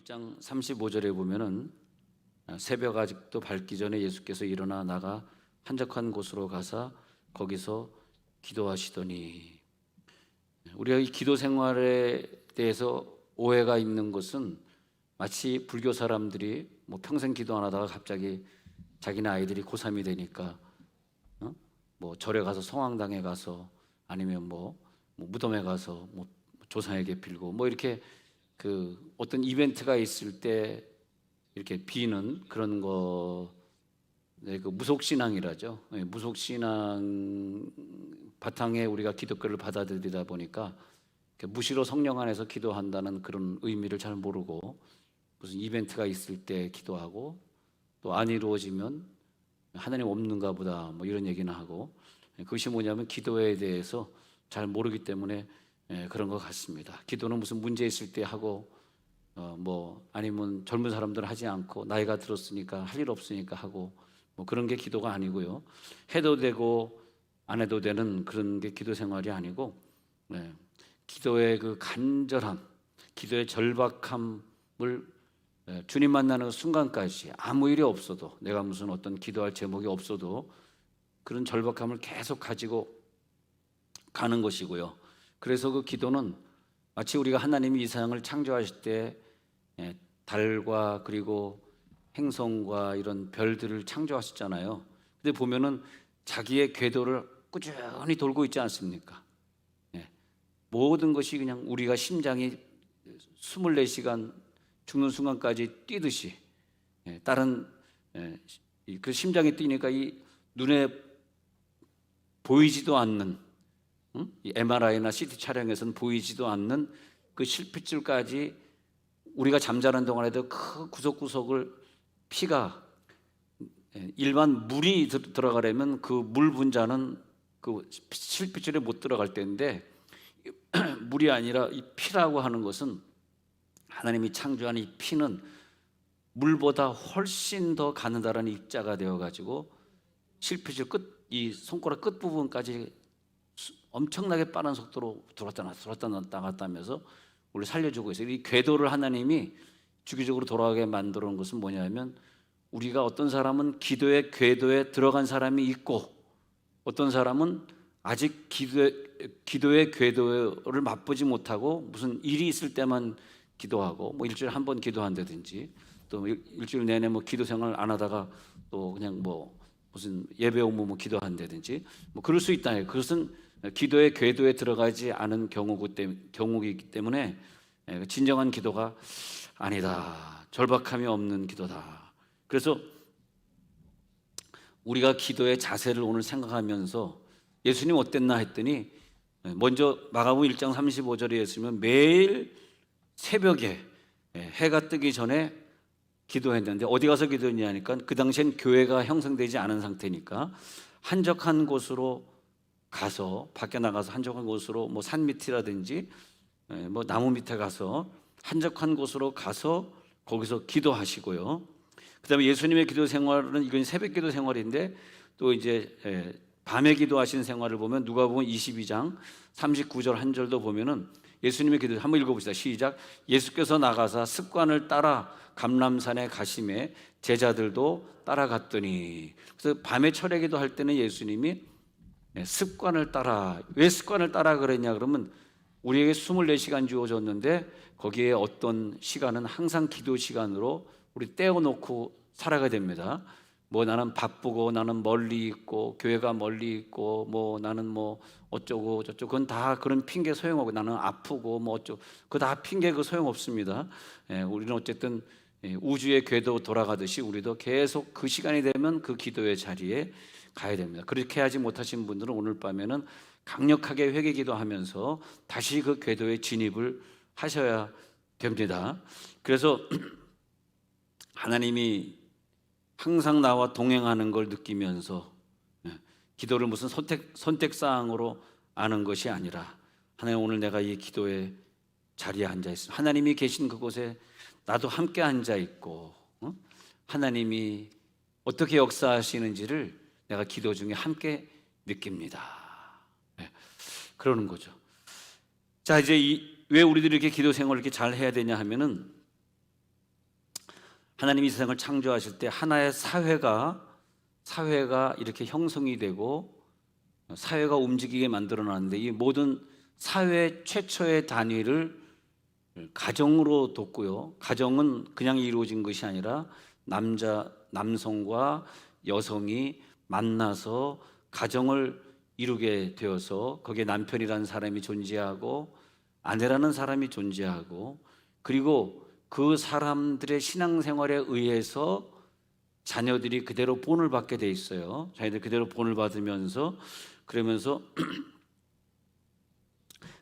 1장 35절에 보면은 새벽 아직도 밝기 전에 예수께서 일어나 나가 한적한 곳으로 가사 거기서 기도하시더니, 우리가 이 기도 생활에 대해서 오해가 있는 것은 마치 불교 사람들이 뭐 평생 기도 안 하다가 갑자기 자기네 아이들이 고3이 되니까 뭐 절에 가서 성황당에 가서 아니면 뭐 무덤에 가서 뭐 조상에게 빌고 뭐 이렇게 그 어떤 이벤트가 있을 때 이렇게 비는 그런 거, 네, 그 무속신앙이라죠. 무속신앙 바탕에 우리가 기독교를 받아들이다 보니까 무시로 성령 안에서 기도한다는 그런 의미를 잘 모르고 무슨 이벤트가 있을 때 기도하고 또 안 이루어지면 하나님 없는가 보다 뭐 이런 얘기는 하고, 그것이 뭐냐면 기도에 대해서 잘 모르기 때문에 그런 것 같습니다. 기도는 무슨 문제 있을 때 하고 뭐 아니면 젊은 사람들은 하지 않고 나이가 들었으니까 할 일 없으니까 하고 뭐 그런 게 기도가 아니고요. 해도 되고 안 해도 되는 그런 게 기도 생활이 아니고, 기도의 그 간절함, 기도의 절박함을 주님 만나는 순간까지 아무 일이 없어도, 내가 무슨 어떤 기도할 제목이 없어도 그런 절박함을 계속 가지고 가는 것이고요. 그래서 그 기도는 마치 우리가 하나님이 이 세상을 창조하실 때 달과 그리고 행성과 이런 별들을 창조하셨잖아요. 근데 보면은 자기의 궤도를 꾸준히 돌고 있지 않습니까? 모든 것이 그냥 우리가 심장이 24시간 죽는 순간까지 뛰듯이, 다른 그 심장이 뛰니까 이 눈에 보이지도 않는, 이 MRI나 CT 촬영에서는 보이지도 않는 그 실핏줄까지 우리가 잠자는 동안에도 그 구석구석을 피가, 일반 물이 들어가려면 그 물 분자는 그 실핏줄에 못 들어갈 때인데 물이 아니라 이 피라고 하는 것은, 하나님이 창조한 이 피는 물보다 훨씬 더 가느다란 입자가 되어가지고 실핏줄 끝, 이 손가락 끝 부분까지 엄청나게 빠른 속도로 들어왔다 나갔다 하면서 우리를 살려주고 있어요. 이 궤도를 하나님이 주기적으로 돌아가게 만들어 놓은 것은 뭐냐면, 우리가 어떤 사람은 기도의 궤도에 들어간 사람이 있고 어떤 사람은 아직 기도의 궤도를 맛보지 못하고 무슨 일이 있을 때만 기도하고 뭐 일주일에 한 번 기도한다든지, 또 일주일 내내 뭐 기도 생활 안 하다가 또 그냥 뭐 무슨 예배 오면 뭐 기도한다든지 뭐 그럴 수 있다. 그것은 기도의 궤도에 들어가지 않은 경우이기 때문에 진정한 기도가 아니다. 절박함이 없는 기도다. 그래서 우리가 기도의 자세를 오늘 생각하면서 예수님 어땠나 했더니, 먼저 마가복음 1장 35절에 예수님은 매일 새벽에 해가 뜨기 전에 기도했는데, 어디 가서 기도했냐니까 그 당시엔 교회가 형성되지 않은 상태니까 한적한 곳으로 가서, 밖에 나가서 한적한 곳으로 뭐 산 밑이라든지 뭐 나무 밑에 가서 한적한 곳으로 가서 거기서 기도하시고요. 그다음에 예수님의 기도 생활은, 이건 새벽 기도 생활인데 또 이제 밤에 기도하시는 생활을 보면 누가복음 22장 39절 한 절도 보면은 예수님의 기도 한번 읽어봅시다. 시작. 예수께서 나가사 습관을 따라 감람산에 가심에 제자들도 따라갔더니. 그래서 밤에 철야 기도할 때는 예수님이 습관을 따라, 왜 습관을 따라 그랬냐 그러면, 우리에게 24시간 주어졌는데 거기에 어떤 시간은 항상 기도 시간으로 우리 떼어놓고 살아가야 됩니다. 뭐 나는 바쁘고 나는 멀리 있고 교회가 멀리 있고 뭐 나는 뭐 어쩌고 저쩌고, 그건 다 그런 핑계 소용없고, 나는 아프고 뭐 어쩌고, 그거 다 핑계, 그 소용없습니다. 우리는 어쨌든 우주의 궤도 돌아가듯이 우리도 계속 그 시간이 되면 그 기도의 자리에 가야 됩니다. 그렇게 하지 못하신 분들은 오늘 밤에는 강력하게 회개 기도하면서 다시 그 궤도에 진입을 하셔야 됩니다. 그래서 하나님이 항상 나와 동행하는 걸 느끼면서, 기도를 무슨 선택사항으로 아는 것이 아니라, 하나님 오늘 내가 이 기도의 자리에 앉아 있습니다. 하나님이 계신 그곳에 나도 함께 앉아 있고, 하나님이 어떻게 역사하시는지를 내가 기도 중에 함께 느낍니다. 그러는 거죠. 자, 이제 왜 우리들이 이렇게 기도 생활을 이렇게 잘 해야 되냐 하면은, 하나님이 이 세상을 창조하실 때 하나의 사회가 이렇게 형성이 되고 사회가 움직이게 만들어 놨는데, 이 모든 사회 최초의 단위를 가정으로 뒀고요. 가정은 그냥 이루어진 것이 아니라 남성과 여성이 만나서 가정을 이루게 되어서 거기에 남편이라는 사람이 존재하고 아내라는 사람이 존재하고, 그리고 그 사람들의 신앙생활에 의해서 자녀들이 그대로 본을 받게 돼 있어요. 자녀들 그대로 본을 받으면서, 그러면서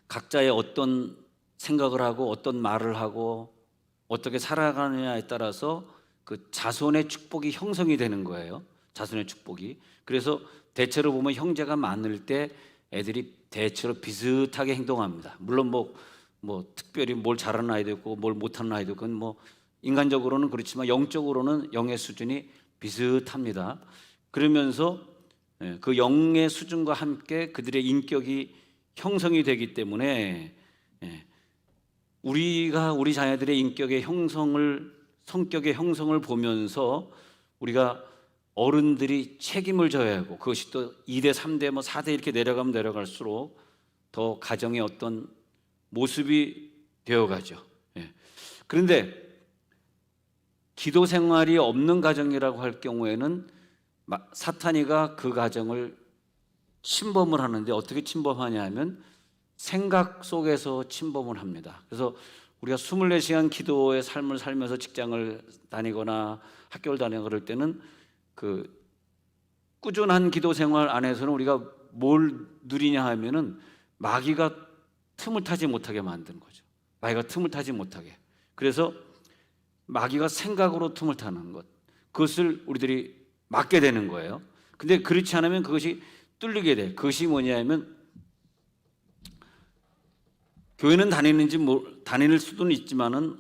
각자의 어떤 생각을 하고 어떤 말을 하고 어떻게 살아가느냐에 따라서 그 자손의 축복이 형성이 되는 거예요. 자손의 축복이. 그래서 대체로 보면 형제가 많을 때 애들이 대체로 비슷하게 행동합니다. 물론 뭐 특별히 뭘 잘하는 아이도 있고 뭘 못하는 아이도 있고, 뭐 인간적으로는 그렇지만 영적으로는 영의 수준이 비슷합니다. 그러면서 그 영의 수준과 함께 그들의 인격이 형성이 되기 때문에 우리가 우리 자녀들의 인격의 형성을, 성격의 형성을 보면서 우리가 어른들이 책임을 져야 하고, 그것이 또 2대, 3대, 4대 이렇게 내려가면 내려갈수록 더 가정의 어떤 모습이 되어가죠. 그런데 기도 생활이 없는 가정이라고 할 경우에는 사탄이가 그 가정을 침범을 하는데, 어떻게 침범하냐 하면 생각 속에서 침범을 합니다. 그래서 우리가 24시간 기도의 삶을 살면서 직장을 다니거나 학교를 다니거나 그럴 때는 그 꾸준한 기도 생활 안에서는 우리가 뭘 누리냐 하면은 마귀가 틈을 타지 못하게 만드는 거죠. 마귀가 틈을 타지 못하게. 그래서 마귀가 생각으로 틈을 타는 것, 그것을 우리들이 막게 되는 거예요. 근데 그렇지 않으면 그것이 뚫리게 돼. 그것이 뭐냐면, 교회는 다닐 수도 있지만은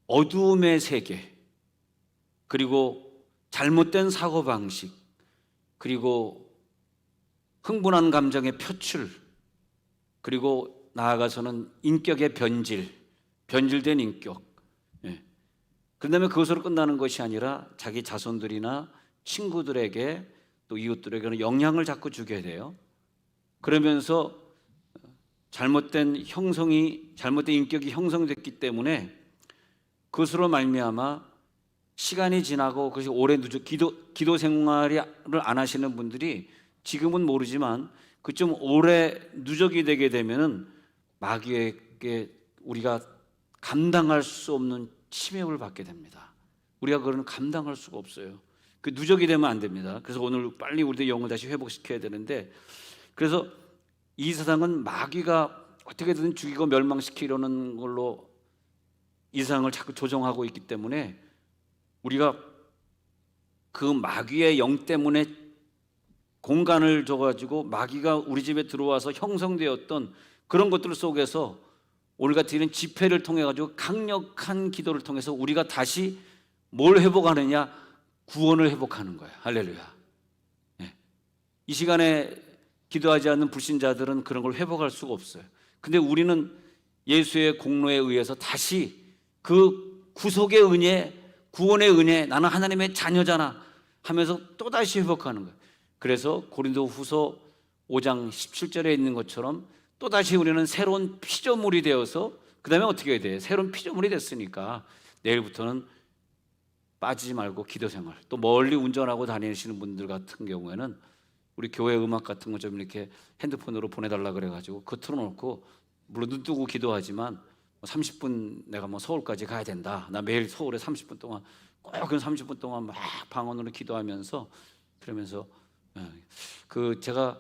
어두움의 세계, 그리고 잘못된 사고방식, 그리고 흥분한 감정의 표출, 그리고 나아가서는 인격의 변질된 인격. 그다음에 그것으로 끝나는 것이 아니라 자기 자손들이나 친구들에게 또 이웃들에게는 영향을 자꾸 주게 돼요. 그러면서 잘못된 인격이 형성됐기 때문에 그것으로 말미암아 시간이 지나고, 그것이 오래 기도 생활을 안 하시는 분들이 지금은 모르지만 그좀 오래 누적이 되게 되면은 마귀에게 우리가 감당할 수 없는 침입을 받게 됩니다. 우리가 그거는 감당할 수가 없어요. 그 누적이 되면 안 됩니다. 그래서 오늘 빨리 우리의 영을 다시 회복시켜야 되는데, 그래서 이 세상은 마귀가 어떻게든 죽이고 멸망시키려는 걸로 이 세상을 자꾸 조정하고 있기 때문에 우리가 그 마귀의 영 때문에 공간을 줘가지고 마귀가 우리 집에 들어와서 형성되었던 그런 것들 속에서 오늘 같은 이런 집회를 통해 가지고 강력한 기도를 통해서 우리가 다시 뭘 회복하느냐? 구원을 회복하는 거예요. 할렐루야. 이 시간에 기도하지 않는 불신자들은 그런 걸 회복할 수가 없어요. 근데 우리는 예수의 공로에 의해서 다시 그 구속의 은혜, 구원의 은혜, 나는 하나님의 자녀잖아 하면서 또다시 회복하는 거예요. 그래서 고린도후서 5장 17절에 있는 것처럼 또다시 우리는 새로운 피조물이 되어서, 그 다음에 어떻게 해야 돼? 새로운 피조물이 됐으니까 내일부터는 빠지지 말고 기도 생활. 또 멀리 운전하고 다니시는 분들 같은 경우에는 우리 교회 음악 같은 거 좀 이렇게 핸드폰으로 보내달라 그래가지고 그거 틀어놓고, 물론 눈 뜨고 기도하지만 30분 내가 서울까지 가야 된다, 나 매일 서울에 30분 동안 꼭 그 30분 동안 막 방언으로 기도하면서, 그러면서 제가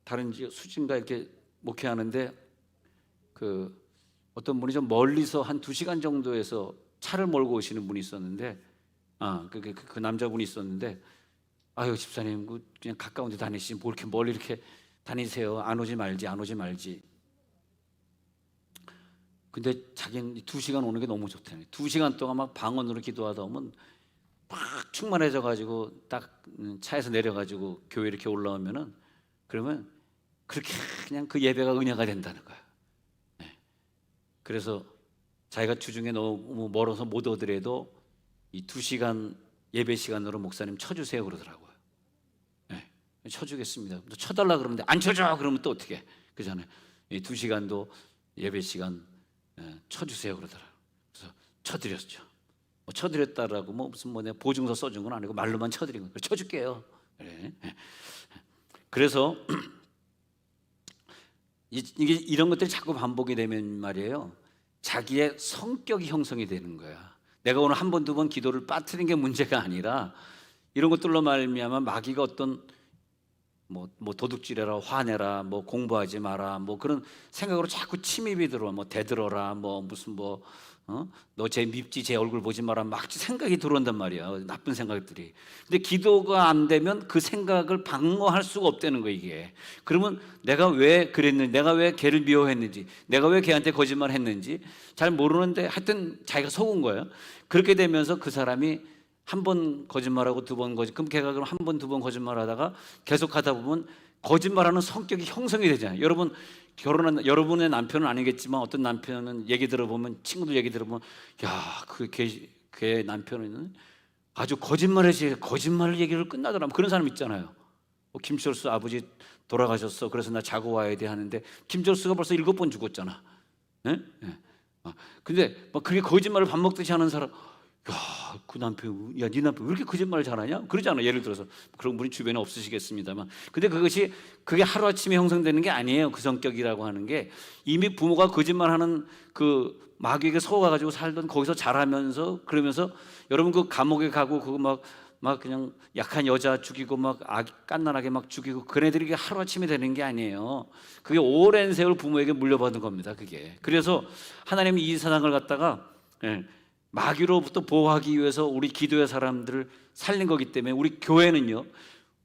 다른 수진가 이렇게 목회하는데 어떤 분이 좀 멀리서 한 2시간 정도에서 차를 몰고 오시는 분이 있었는데, 그 남자분이 있었는데, 아유 집사님 그냥 가까운 데 다니시지 뭐 이렇게 멀리 이렇게 다니세요. 안 오지 말지. 근데 자기는 2시간 오는 게 너무 좋다네. 2시간 동안 막 방언으로 기도하다 보면 막 충만해져 가지고 딱 차에서 내려 가지고 교회 이렇게 올라오면은, 그러면 그렇게 그냥 그 예배가 은혜가 된다는 거예요. 그래서 자기가 주중에 너무 멀어서 못 오더라도 이 2시간 예배 시간으로 목사님 쳐주세요 그러더라고요. 네, 쳐주겠습니다. 또 쳐달라 그러는데 안 쳐줘 그러면 또 어떻게? 그잖아요. 이 2시간도 예배 시간 쳐주세요 그러더라고요. 그래서 쳐드렸죠. 뭐 쳐드렸다라고 뭐 무슨 뭐 내가 보증서 써준 건 아니고 말로만 쳐드린 거예요. 쳐줄게요. 그래. 그래서 이게 이런 것들이 자꾸 반복이 되면 말이에요, 자기의 성격이 형성이 되는 거야. 내가 오늘 한 번, 두 번 기도를 빠뜨린 게 문제가 아니라 이런 것들로 말미암아 마귀가 어떤 뭐 도둑질해라, 화내라, 뭐 공부하지 마라, 뭐 그런 생각으로 자꾸 침입이 들어와. 뭐 대들어라, 뭐 무슨 뭐 너 쟤 밉지, 쟤 얼굴 보지 마라, 막 생각이 들어온단 말이야. 나쁜 생각들이. 근데 기도가 안 되면 그 생각을 방어할 수가 없다는 거야 이게. 그러면 내가 왜 그랬는지, 내가 왜 걔를 미워했는지, 내가 왜 걔한테 거짓말했는지 잘 모르는데 하여튼 자기가 속은 거예요. 그렇게 되면서 그 사람이 한 번 거짓말하고 두 번 그럼 걔가 그럼 한 번, 두 번 거짓말하다가 계속 하다 보면 거짓말하는 성격이 형성이 되잖아요. 여러분 결혼한 여러분의 남편은 아니겠지만 어떤 남편은 얘기 들어보면, 친구들 얘기 들어보면, 야, 걔 남편은 아주 거짓말해서 거짓말 얘기를 끝나더라, 그런 사람 있잖아요. 김철수 아버지 돌아가셨어, 그래서 나 자고 와야 돼 하는데 김철수가 벌써 7번 죽었잖아. 네? 네. 근데 막 그게 거짓말을 밥 먹듯이 하는 사람, 야, 그 남편, 야, 네 남편 왜 이렇게 거짓말을 잘하냐? 그러잖아. 예를 들어서 그런 분이 주변에 없으시겠습니다만, 근데 그게 하루아침에 형성되는 게 아니에요. 그 성격이라고 하는 게 이미 부모가 거짓말하는 그 마귀에게 속아가지고 살던 거기서 자라면서, 그러면서 여러분 그 감옥에 가고 그거 막 그냥 약한 여자 죽이고 막 깐난하게 막 죽이고 그런 애들이 하루아침에 되는 게 아니에요. 그게 오랜 세월 부모에게 물려받은 겁니다. 그게. 그래서 하나님이 이 세상을 갖다가 마귀로부터 보호하기 위해서 우리 기도의 사람들을 살린 거기 때문에, 우리 교회는요,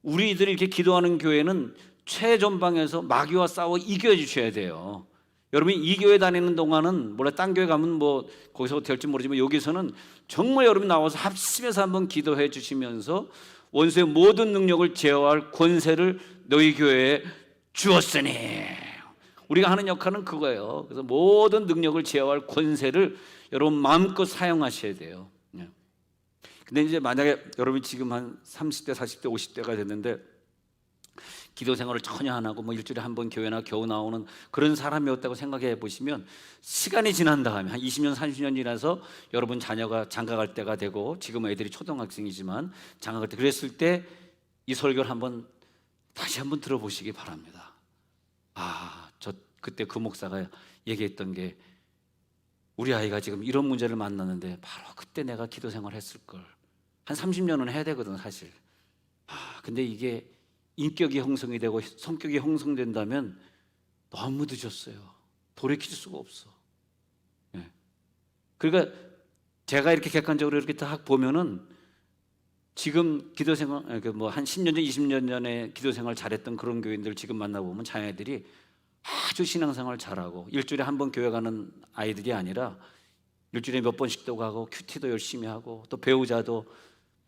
우리들이 이렇게 기도하는 교회는 최전방에서 마귀와 싸워 이겨주셔야 돼요. 여러분이 이 교회 다니는 동안은 몰라 딴 교회 가면 뭐 거기서 될지 모르지만 여기서는 정말 여러분 나와서 합심해서 한번 기도해 주시면서 원수의 모든 능력을 제어할 권세를 너희 교회에 주었으니, 우리가 하는 역할은 그거예요. 그래서 모든 능력을 제어할 권세를 여러분 마음껏 사용하셔야 돼요. 근데 이제 만약에 여러분이 지금 한 30대, 40대, 50대가 됐는데 기도 생활을 전혀 안 하고 뭐 일주일에 한 번 교회나 겨우 나오는 그런 사람이었다고 생각해 보시면, 시간이 지난 다음에 한 20년, 30년 지나서 여러분 자녀가 장가갈 때가 되고, 지금 애들이 초등학생이지만 장가갈 때, 그랬을 때 이 설교를 다시 한번 들어보시기 바랍니다. 저 그때 그 목사가 얘기했던 게, 우리 아이가 지금 이런 문제를 만났는데 바로 그때 내가 기도 생활을 했을 걸. 한 30년은 해야 되거든 사실. 근데 이게 인격이 형성이 되고 성격이 형성된다면 너무 늦었어요. 돌이킬 수가 없어. 그러니까 제가 이렇게 객관적으로 이렇게 딱 보면은, 지금 기도 생활 뭐 한 10년 전, 20년 전에 기도 생활 잘했던 그런 교인들 지금 만나보면 자녀들이 아주 신앙생활 잘하고, 일주일에 한 번 교회 가는 아이들이 아니라 일주일에 몇 번씩도 가고 큐티도 열심히 하고, 또 배우자도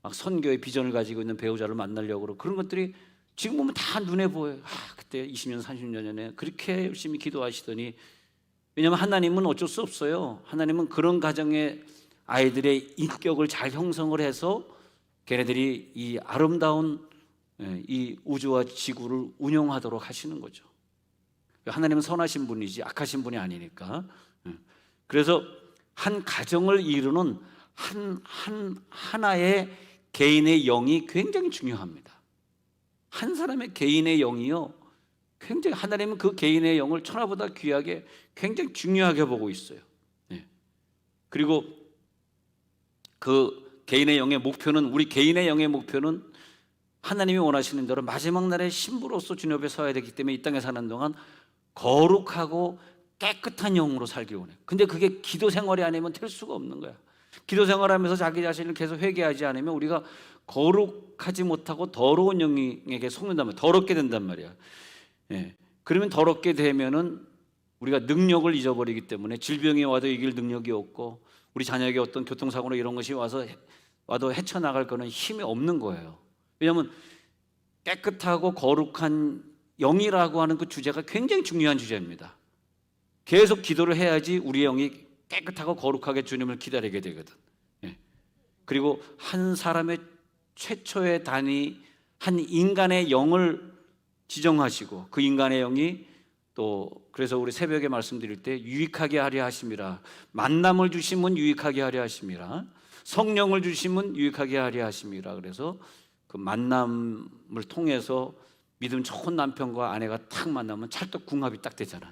막 선교의 비전을 가지고 있는 배우자를 만나려고 그러고, 그런 것들이 지금 보면 다 눈에 보여요. 그때 20년 30년 전에 그렇게 열심히 기도하시더니. 왜냐하면 하나님은 어쩔 수 없어요. 하나님은 그런 가정의 아이들의 인격을 잘 형성을 해서 걔네들이 이 아름다운 이 우주와 지구를 운영하도록 하시는 거죠. 하나님은 선하신 분이지 악하신 분이 아니니까. 그래서 한 가정을 이루는 하나의 개인의 영이 굉장히 중요합니다. 한 사람의 개인의 영이요, 굉장히, 하나님은 그 개인의 영을 천하보다 귀하게 굉장히 중요하게 보고 있어요. 그리고 그 개인의 영의 목표는, 우리 개인의 영의 목표는 하나님이 원하시는 대로 마지막 날에 신부로서 주님 앞에 서야 되기 때문에 이 땅에 사는 동안 거룩하고 깨끗한 영으로 살기 원해요. 근데 그게 기도 생활이 아니면 될 수가 없는 거야. 기도 생활하면서 자기 자신을 계속 회개하지 않으면 우리가 거룩하지 못하고 더러운 영에게 속는단 말이야. 더럽게 된단 말이야. 그러면 더럽게 되면은 우리가 능력을 잊어버리기 때문에 질병이 와도 이길 능력이 없고, 우리 자녀에게 어떤 교통사고나 이런 것이 와도 헤쳐나갈 거는 힘이 없는 거예요. 왜냐하면 깨끗하고 거룩한 영이라고 하는 그 주제가 굉장히 중요한 주제입니다. 계속 기도를 해야지 우리 영이 깨끗하고 거룩하게 주님을 기다리게 되거든. 예. 그리고 한 사람의 최초의 단위, 한 인간의 영을 지정하시고 그 인간의 영이 또 그래서 우리 새벽에 말씀드릴 때 유익하게 하려 하심이라, 만남을 주심은 유익하게 하려 하심이라, 성령을 주심은 유익하게 하려 하심이라. 그래서 그 만남을 통해서 믿음 좋은 남편과 아내가 탁 만나면 찰떡궁합이 딱 되잖아요.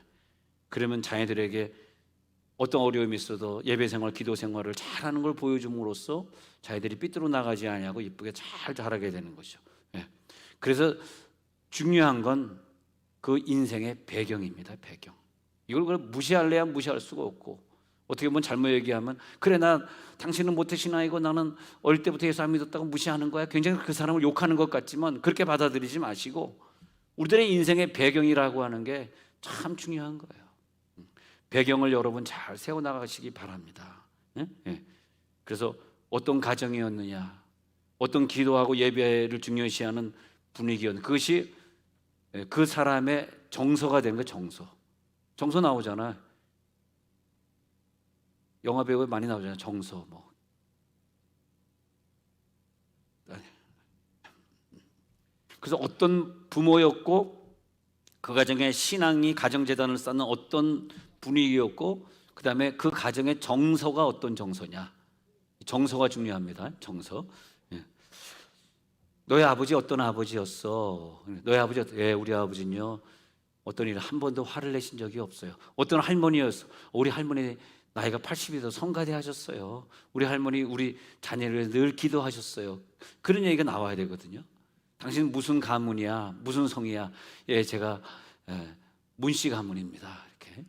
그러면 자녀들에게 어떤 어려움이 있어도 예배 생활, 기도 생활을 잘하는 걸 보여줌으로써 자녀들이 삐뚤어 나가지 아니하고 이쁘게 잘 자라게 되는 것이죠. 예. 그래서 중요한 건 그 인생의 배경입니다. 배경. 이걸 무시할래야 무시할 수가 없고, 어떻게 보면 잘못 얘기하면 그래 나 당신은 모태신앙이고 나는 어릴 때부터 예수 안 믿었다고 무시하는 거야, 굉장히 그 사람을 욕하는 것 같지만 그렇게 받아들이지 마시고 우리들의 인생의 배경이라고 하는 게 참 중요한 거예요. 배경을 여러분 잘 세워나가시기 바랍니다. 예? 예. 그래서 어떤 가정이었느냐, 어떤 기도하고 예배를 중요시하는 분위기였느냐, 그것이 그 사람의 정서가 된 거예요. 정서 나오잖아요. 영화 배우에 많이 나오잖아요. 정서 뭐. 그래서 어떤 부모였고 그 가정의 신앙이 가정재단을 쌓는 어떤 분위기였고 그 다음에 그 가정의 정서가 어떤 정서냐. 정서가 중요합니다. 정서. 예. 너희 아버지 어떤 아버지였어? 너희 아버지 예, 우리 아버지는요 어떤 일을 한 번도 화를 내신 적이 없어요. 어떤 할머니였어. 우리 할머니 나이가 80이도 성가대 하셨어요. 우리 할머니 우리 자녀를 늘 기도하셨어요. 그런 얘기가 나와야 되거든요. 당신 무슨 가문이야? 무슨 성이야? 예, 제가 문씨 가문입니다. 이렇게.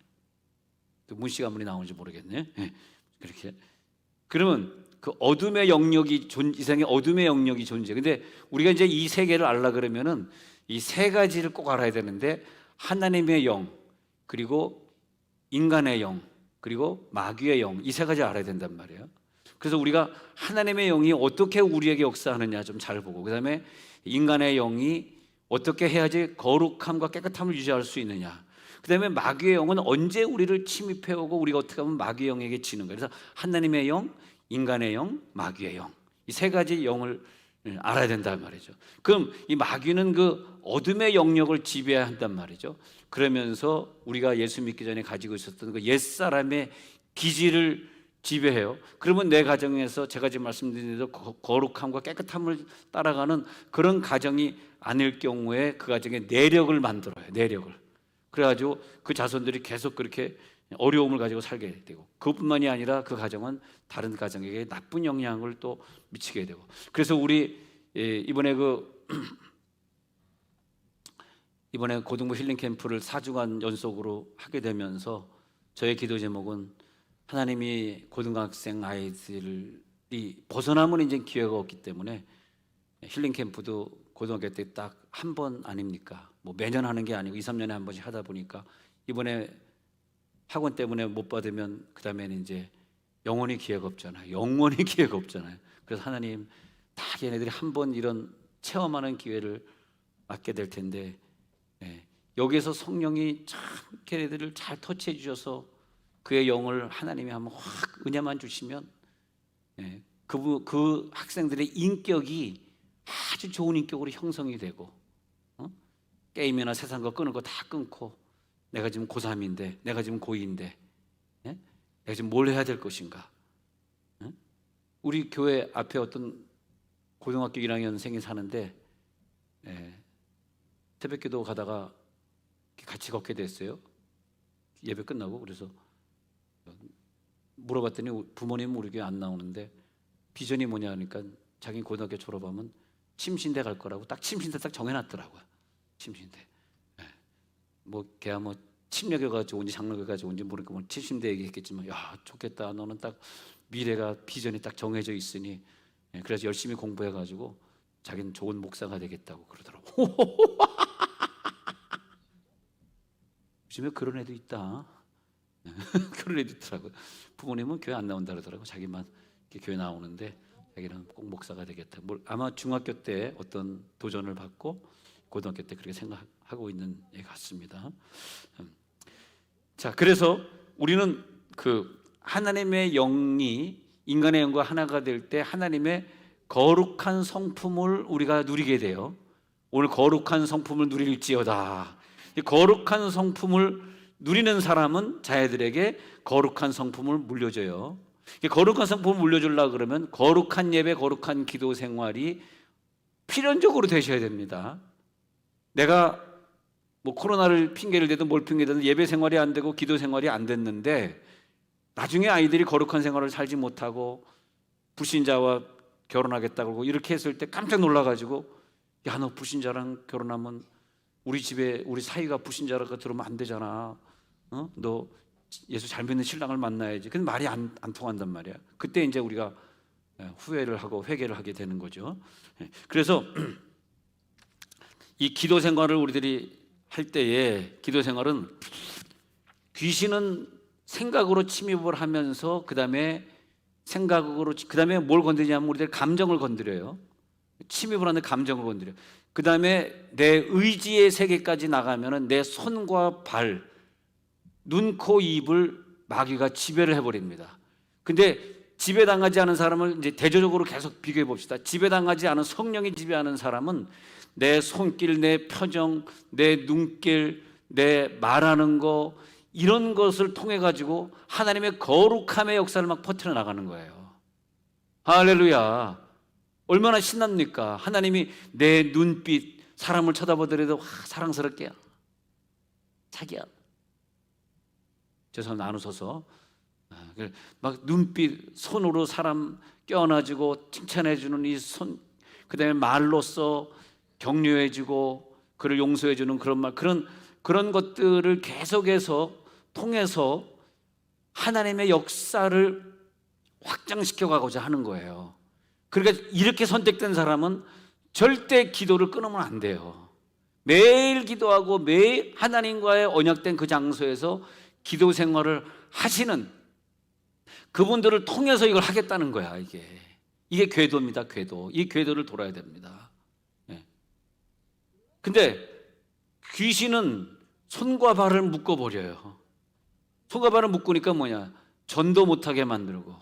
문씨 가문이 나오는지 모르겠네. 예, 그렇게. 그러면 그 어둠의 영역이 이상의 어둠의 영역이 존재. 근데 우리가 이제 이 세계를 알라 그러면은 이 세 가지를 꼭 알아야 되는데 하나님의 영, 그리고 인간의 영, 그리고 마귀의 영, 이 세 가지 알아야 된단 말이에요. 그래서 우리가 하나님의 영이 어떻게 우리에게 역사하느냐 좀 잘 보고, 그 다음에 인간의 영이 어떻게 해야지 거룩함과 깨끗함을 유지할 수 있느냐, 그 다음에 마귀의 영은 언제 우리를 침입해오고 우리가 어떻게 하면 마귀의 영에게 지는 거예요. 그래서 하나님의 영, 인간의 영, 마귀의 영, 이 세 가지 영을 알아야 된단 말이죠. 그럼 이 마귀는 그 어둠의 영역을 지배해야 한단 말이죠. 그러면서 우리가 예수 믿기 전에 가지고 있었던 그 옛사람의 기질을 지배해요. 그러면 내 가정에서 제가 지금 말씀드린 대로 거룩함과 깨끗함을 따라가는 그런 가정이 아닐 경우에 그 가정에 내력을 만들어요. 내력을. 그래가지고 그 자손들이 계속 그렇게 어려움을 가지고 살게 되고, 그것뿐만이 아니라 그 가정은 다른 가정에게 나쁜 영향을 또 미치게 되고. 그래서 우리 이번에 이번에 고등부 힐링 캠프를 4주간 연속으로 하게 되면서 저의 기도 제목은 하나님이 고등학생 아이들이 벗어나면 이제 기회가 없기 때문에 힐링 캠프도 고등학교 때 딱 한 번 아닙니까? 뭐 매년 하는 게 아니고 2, 3년에 한 번씩 하다 보니까 이번에 학원 때문에 못 받으면 그 다음에는 이제 영원히 기회가 없잖아요. 영원히 기회가 없잖아요. 그래서 하나님 다 얘네들이 한 번 이런 체험하는 기회를 갖게 될 텐데, 여기에서 성령이 참 걔네들을 잘 터치해 주셔서 그의 영을 하나님이 한번 확 은혜만 주시면 그 학생들의 인격이 아주 좋은 인격으로 형성이 되고, 게임이나 세상 거 끊을 거 다 끊고, 내가 지금 고3인데, 내가 지금 고2인데, 내가 지금 뭘 해야 될 것인가? 우리 교회 앞에 어떤 고등학교 1학년생이 사는데 새벽기도 가다가 같이 걷게 됐어요. 예배 끝나고. 그래서 물어봤더니 부모님 우리 교회 안 나오는데 비전이 뭐냐 하니까 자기 고등학교 졸업하면 침신대 갈 거라고 딱 침신대 딱 정해놨더라고요. 침신대. 뭐 걔야 뭐 침략에 가지고 온지 장로에 가지고 온지 모르니까 뭐 침신대 얘기했겠지만, 야 좋겠다. 너는 딱 미래가 비전이 딱 정해져 있으니 그래서 열심히 공부해가지고 자기는 좋은 목사가 되겠다고 그러더라고. 요즘에 그런 애도 있다. 그런 애도 있더라고요. 부모님은 교회 안 나온다 그러더라고. 자기만 교회 나오는데 자기는 꼭 목사가 되겠다. 아마 중학교 때 어떤 도전을 받고 고등학교 때 그렇게 생각하고 있는 애 같습니다. 자, 그래서 우리는 그 하나님의 영이 인간의 영과 하나가 될 때 하나님의 거룩한 성품을 우리가 누리게 돼요. 오늘 거룩한 성품을 누릴지어다. 이 거룩한 성품을 누리는 사람은 자녀들에게 거룩한 성품을 물려줘요. 거룩한 성품을 물려주려고 그러면 거룩한 예배, 거룩한 기도 생활이 필연적으로 되셔야 됩니다. 내가 뭐 코로나를 핑계를 대든 뭘 핑계대든 예배 생활이 안 되고 기도 생활이 안 됐는데 나중에 아이들이 거룩한 생활을 살지 못하고 불신자와 결혼하겠다고 그러고 이렇게 했을 때 깜짝 놀라가지고 야, 너 불신자랑 결혼하면 우리 집에 우리 사이가 불신자라고 들으면 안 되잖아. 너 예수 잘 믿는 신랑을 만나야지. 근데 말이 안 통한단 말이야. 그때 이제 우리가 후회를 하고 회개를 하게 되는 거죠. 그래서 이 기도 생활을 우리들이 할 때에 기도 생활은 귀신은 생각으로 침입을 하면서 그다음에 뭘 건드리냐면 우리들 감정을 건드려요. 침입을 하는 감정을 건드려. 그다음에 내 의지의 세계까지 나가면은 내 손과 발, 눈, 코, 입을 마귀가 지배를 해버립니다. 근데 지배당하지 않은 사람을 이제 대조적으로 계속 비교해 봅시다. 지배당하지 않은 성령이 지배하는 사람은 내 손길, 내 표정, 내 눈길, 내 말하는 거 이런 것을 통해 가지고 하나님의 거룩함의 역사를 막 퍼뜨려 나가는 거예요. 할렐루야. 얼마나 신납니까? 하나님이 내 눈빛, 사람을 쳐다보더라도 사랑스럽게 자기야. 죄송합니다. 안 웃어서. 막 눈빛, 손으로 사람 껴안아주고 칭찬해주는 이 손, 그 다음에 말로써 격려해주고 그를 용서해주는 그런 말, 그런 것들을 계속해서 통해서 하나님의 역사를 확장시켜 가고자 하는 거예요. 그러니까 이렇게 선택된 사람은 절대 기도를 끊으면 안 돼요. 매일 기도하고 매일 하나님과의 언약된 그 장소에서 기도 생활을 하시는 그분들을 통해서 이걸 하겠다는 거야. 이게 궤도입니다. 궤도. 이 궤도를 돌아야 됩니다. 근데 귀신은 손과 발을 묶어버려요. 손과 발을 묶으니까 뭐냐? 전도 못하게 만들고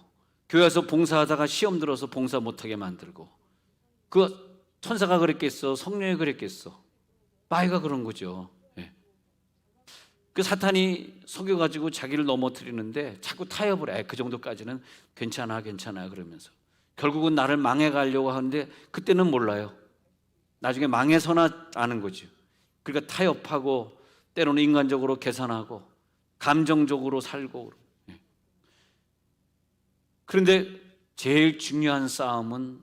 교회에서 봉사하다가 시험 들어서 봉사 못하게 만들고 그 천사가 그랬겠어? 성령이 그랬겠어? 마귀가 그런 거죠. 그 사탄이 속여가지고 자기를 넘어뜨리는데 자꾸 타협을 해. 그 정도까지는 괜찮아 그러면서 결국은 나를 망해가려고 하는데 그때는 몰라요. 나중에 망해서나 아는 거죠. 그러니까 타협하고 때로는 인간적으로 계산하고 감정적으로 살고. 그런데 제일 중요한 싸움은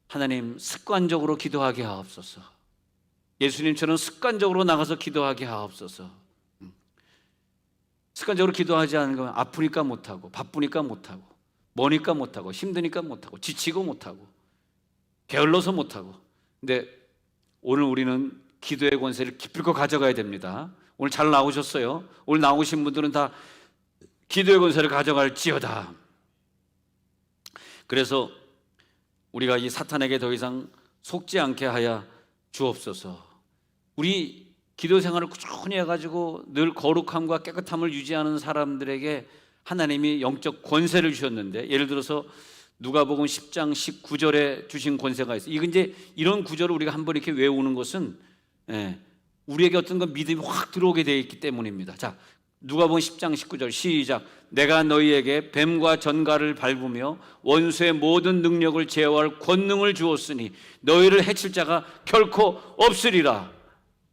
하나님 습관적으로 기도하게 하옵소서. 예수님처럼 습관적으로 나가서 기도하게 하옵소서. 습관적으로 기도하지 않는 건 아프니까 못하고 바쁘니까 못하고 머니까 못하고 힘드니까 못하고 지치고 못하고 게을러서 못하고. 근데 오늘 우리는 기도의 권세를 기필코 가져가야 됩니다. 오늘 잘 나오셨어요. 오늘 나오신 분들은 다 기도의 권세를 가져갈지어다. 그래서 우리가 이 사탄에게 더 이상 속지 않게 하여 주옵소서. 우리 기도 생활을 꾸준히 해가지고 늘 거룩함과 깨끗함을 유지하는 사람들에게 하나님이 영적 권세를 주셨는데, 예를 들어서 누가복음 10장 19절에 주신 권세가 있어요. 이제 이런 구절을 우리가 한번 이렇게 외우는 것은 우리에게 어떤 건 믿음이 확 들어오게 되어 있기 때문입니다. 자, 누가복음 10장 19절 시작. 내가 너희에게 뱀과 전갈을 밟으며 원수의 모든 능력을 제어할 권능을 주었으니 너희를 해칠 자가 결코 없으리라.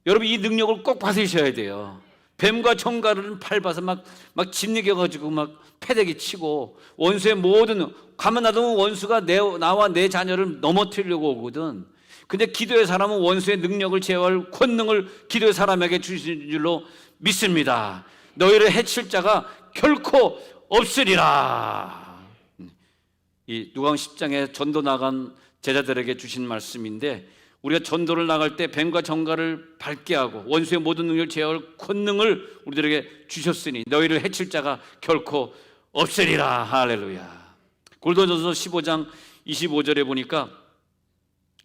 여러분, 이 능력을 꼭 받으셔야 돼요. 뱀과 전갈은 밟아서 막 짓이겨가지고 막 패대기 치고 원수의 모든, 가만 놔두면 원수가 나와 내 자녀를 넘어뜨리려고 오거든. 근데 기도의 사람은 원수의 능력을 제어할 권능을 기도의 사람에게 주신 줄로 믿습니다. 너희를 해칠 자가 결코 없으리라. 이 누가복음 10장에 전도 나간 제자들에게 주신 말씀인데, 우리가 전도를 나갈 때 뱀과 전갈을 밟게 하고 원수의 모든 능력을 제어할 권능을 우리들에게 주셨으니 너희를 해칠 자가 결코 없으리라. 할렐루야. 고린도전서 15장 25절에 보니까,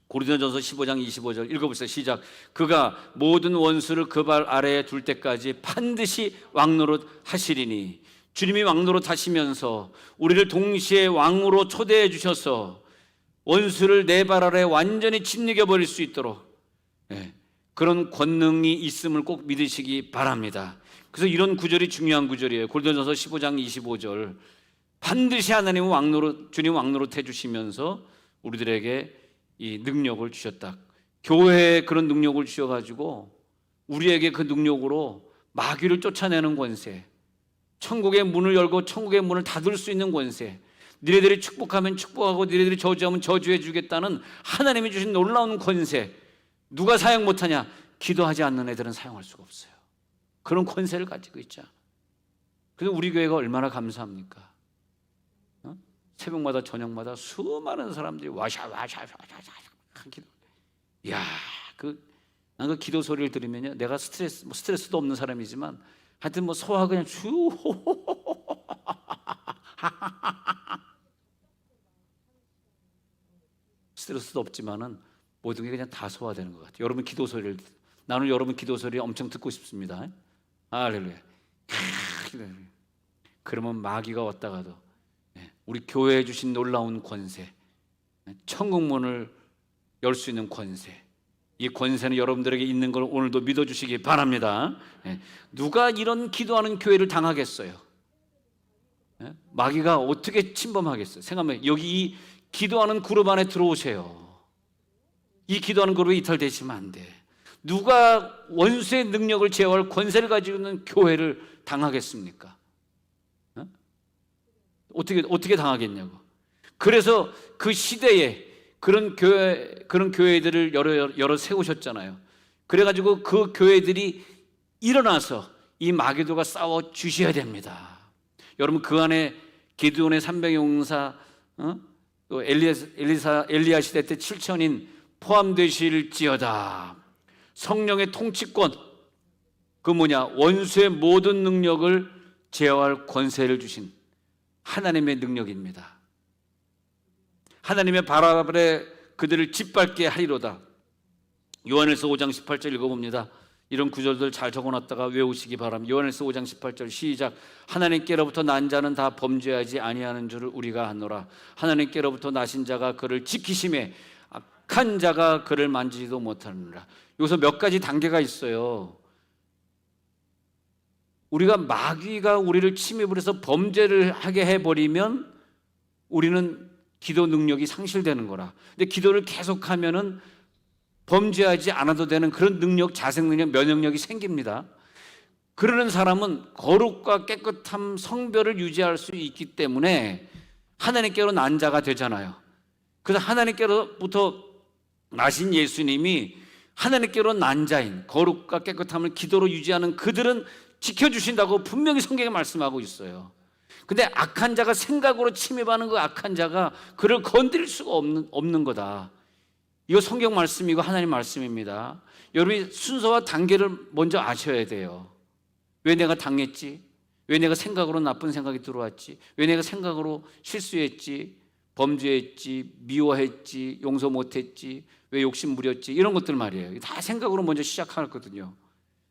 고린도전서 15장 25절 읽어보세요. 시작. 그가 모든 원수를 그 발 아래에 둘 때까지 반드시 왕노릇 하시리니 주님이 왕노로 타시면서 우리를 동시에 왕으로 초대해 주셔서 원수를 내 발 아래 완전히 짓누겨 버릴 수 있도록 그런 권능이 있음을 꼭 믿으시기 바랍니다. 그래서 이런 구절이 중요한 구절이에요. 고린도전서 15장 25절. 반드시 하나님은 왕노릇, 주님 왕노릇 해주시면서 우리들에게 이 능력을 주셨다. 교회에 그런 능력을 주셔가지고 우리에게 그 능력으로 마귀를 쫓아내는 권세, 천국의 문을 열고 천국의 문을 닫을 수 있는 권세, 니네들이 축복하면 축복하고 니네들이 저주하면 저주해 주겠다는 하나님이 주신 놀라운 권세, 누가 사용 못하냐? 기도하지 않는 애들은 사용할 수가 없어요. 그런 권세를 가지고 있죠. 그래서 우리 교회가 얼마나 감사합니까? 새벽마다 저녁마다 수많은 사람들이 와샤 기도. 야, 난 그 기도 소리를 들으면요, 내가 스트레스도 없는 사람이지만 하여튼 뭐 소화 그냥 주 스트레스도 없지만은 모든 게 그냥 다 소화되는 것 같아요. 여러분 기도 소리를, 나는 여러분 기도 소리 엄청 듣고 싶습니다. 할렐루야. 그러면 마귀가 왔다가도 우리 교회에 주신 놀라운 권세, 천국문을 열 수 있는 권세, 이 권세는 여러분들에게 있는 걸 오늘도 믿어주시기 바랍니다. 누가 이런 기도하는 교회를 당하겠어요? 마귀가 어떻게 침범하겠어요? 생각하면 여기 이 기도하는 그룹 안에 들어오세요. 이 기도하는 그룹에 이탈되시면 안 돼. 누가 원수의 능력을 제어할 권세를 가지고 있는 교회를 당하겠습니까? 어떻게 당하겠냐고. 그래서 그 시대에 그런 교회들을 여러 세우셨잖아요. 그래가지고 그 교회들이 일어나서 이 마귀들과 싸워 주셔야 됩니다. 여러분 그 안에 기드온의 300용사, 또 엘리야 시대 때 7천인 포함되실지어다. 성령의 통치권, 그 원수의 모든 능력을 제어할 권세를 주신 하나님의 능력입니다. 하나님의 발 아래 그들을 짓밟게 하리로다. 요한일서 5장 18절 읽어봅니다. 이런 구절들 잘 적어놨다가 외우시기 바랍니다. 요한일서 5장 18절 시작. 하나님께로부터 난 자는 다 범죄하지 아니하는 줄을 우리가 아노라. 하나님께로부터 나신 자가 그를 지키심에 악한 자가 그를 만지지도 못하느니라. 여기서 몇 가지 단계가 있어요. 우리가 마귀가 우리를 침입을 해서 범죄를 하게 해버리면 우리는 기도 능력이 상실되는 거라. 근데 기도를 계속하면은 범죄하지 않아도 되는 그런 능력, 자생 능력, 면역력이 생깁니다. 그러는 사람은 거룩과 깨끗함, 성별을 유지할 수 있기 때문에 하나님께로 난 자가 되잖아요. 그래서 하나님께로부터 나신 예수님이 하나님께로 난 자인 거룩과 깨끗함을 기도로 유지하는 그들은 지켜주신다고 분명히 성경에 말씀하고 있어요. 근데 악한 자가 생각으로 침입하는 그 악한 자가 그를 건드릴 수가 없는 거다. 이거 성경 말씀이고 하나님 말씀입니다. 여러분이 순서와 단계를 먼저 아셔야 돼요. 왜 내가 당했지? 왜 내가 생각으로 나쁜 생각이 들어왔지? 왜 내가 생각으로 실수했지? 범죄했지? 미워했지? 용서 못했지? 왜 욕심 부렸지? 이런 것들 말이에요. 다 생각으로 먼저 시작하거든요.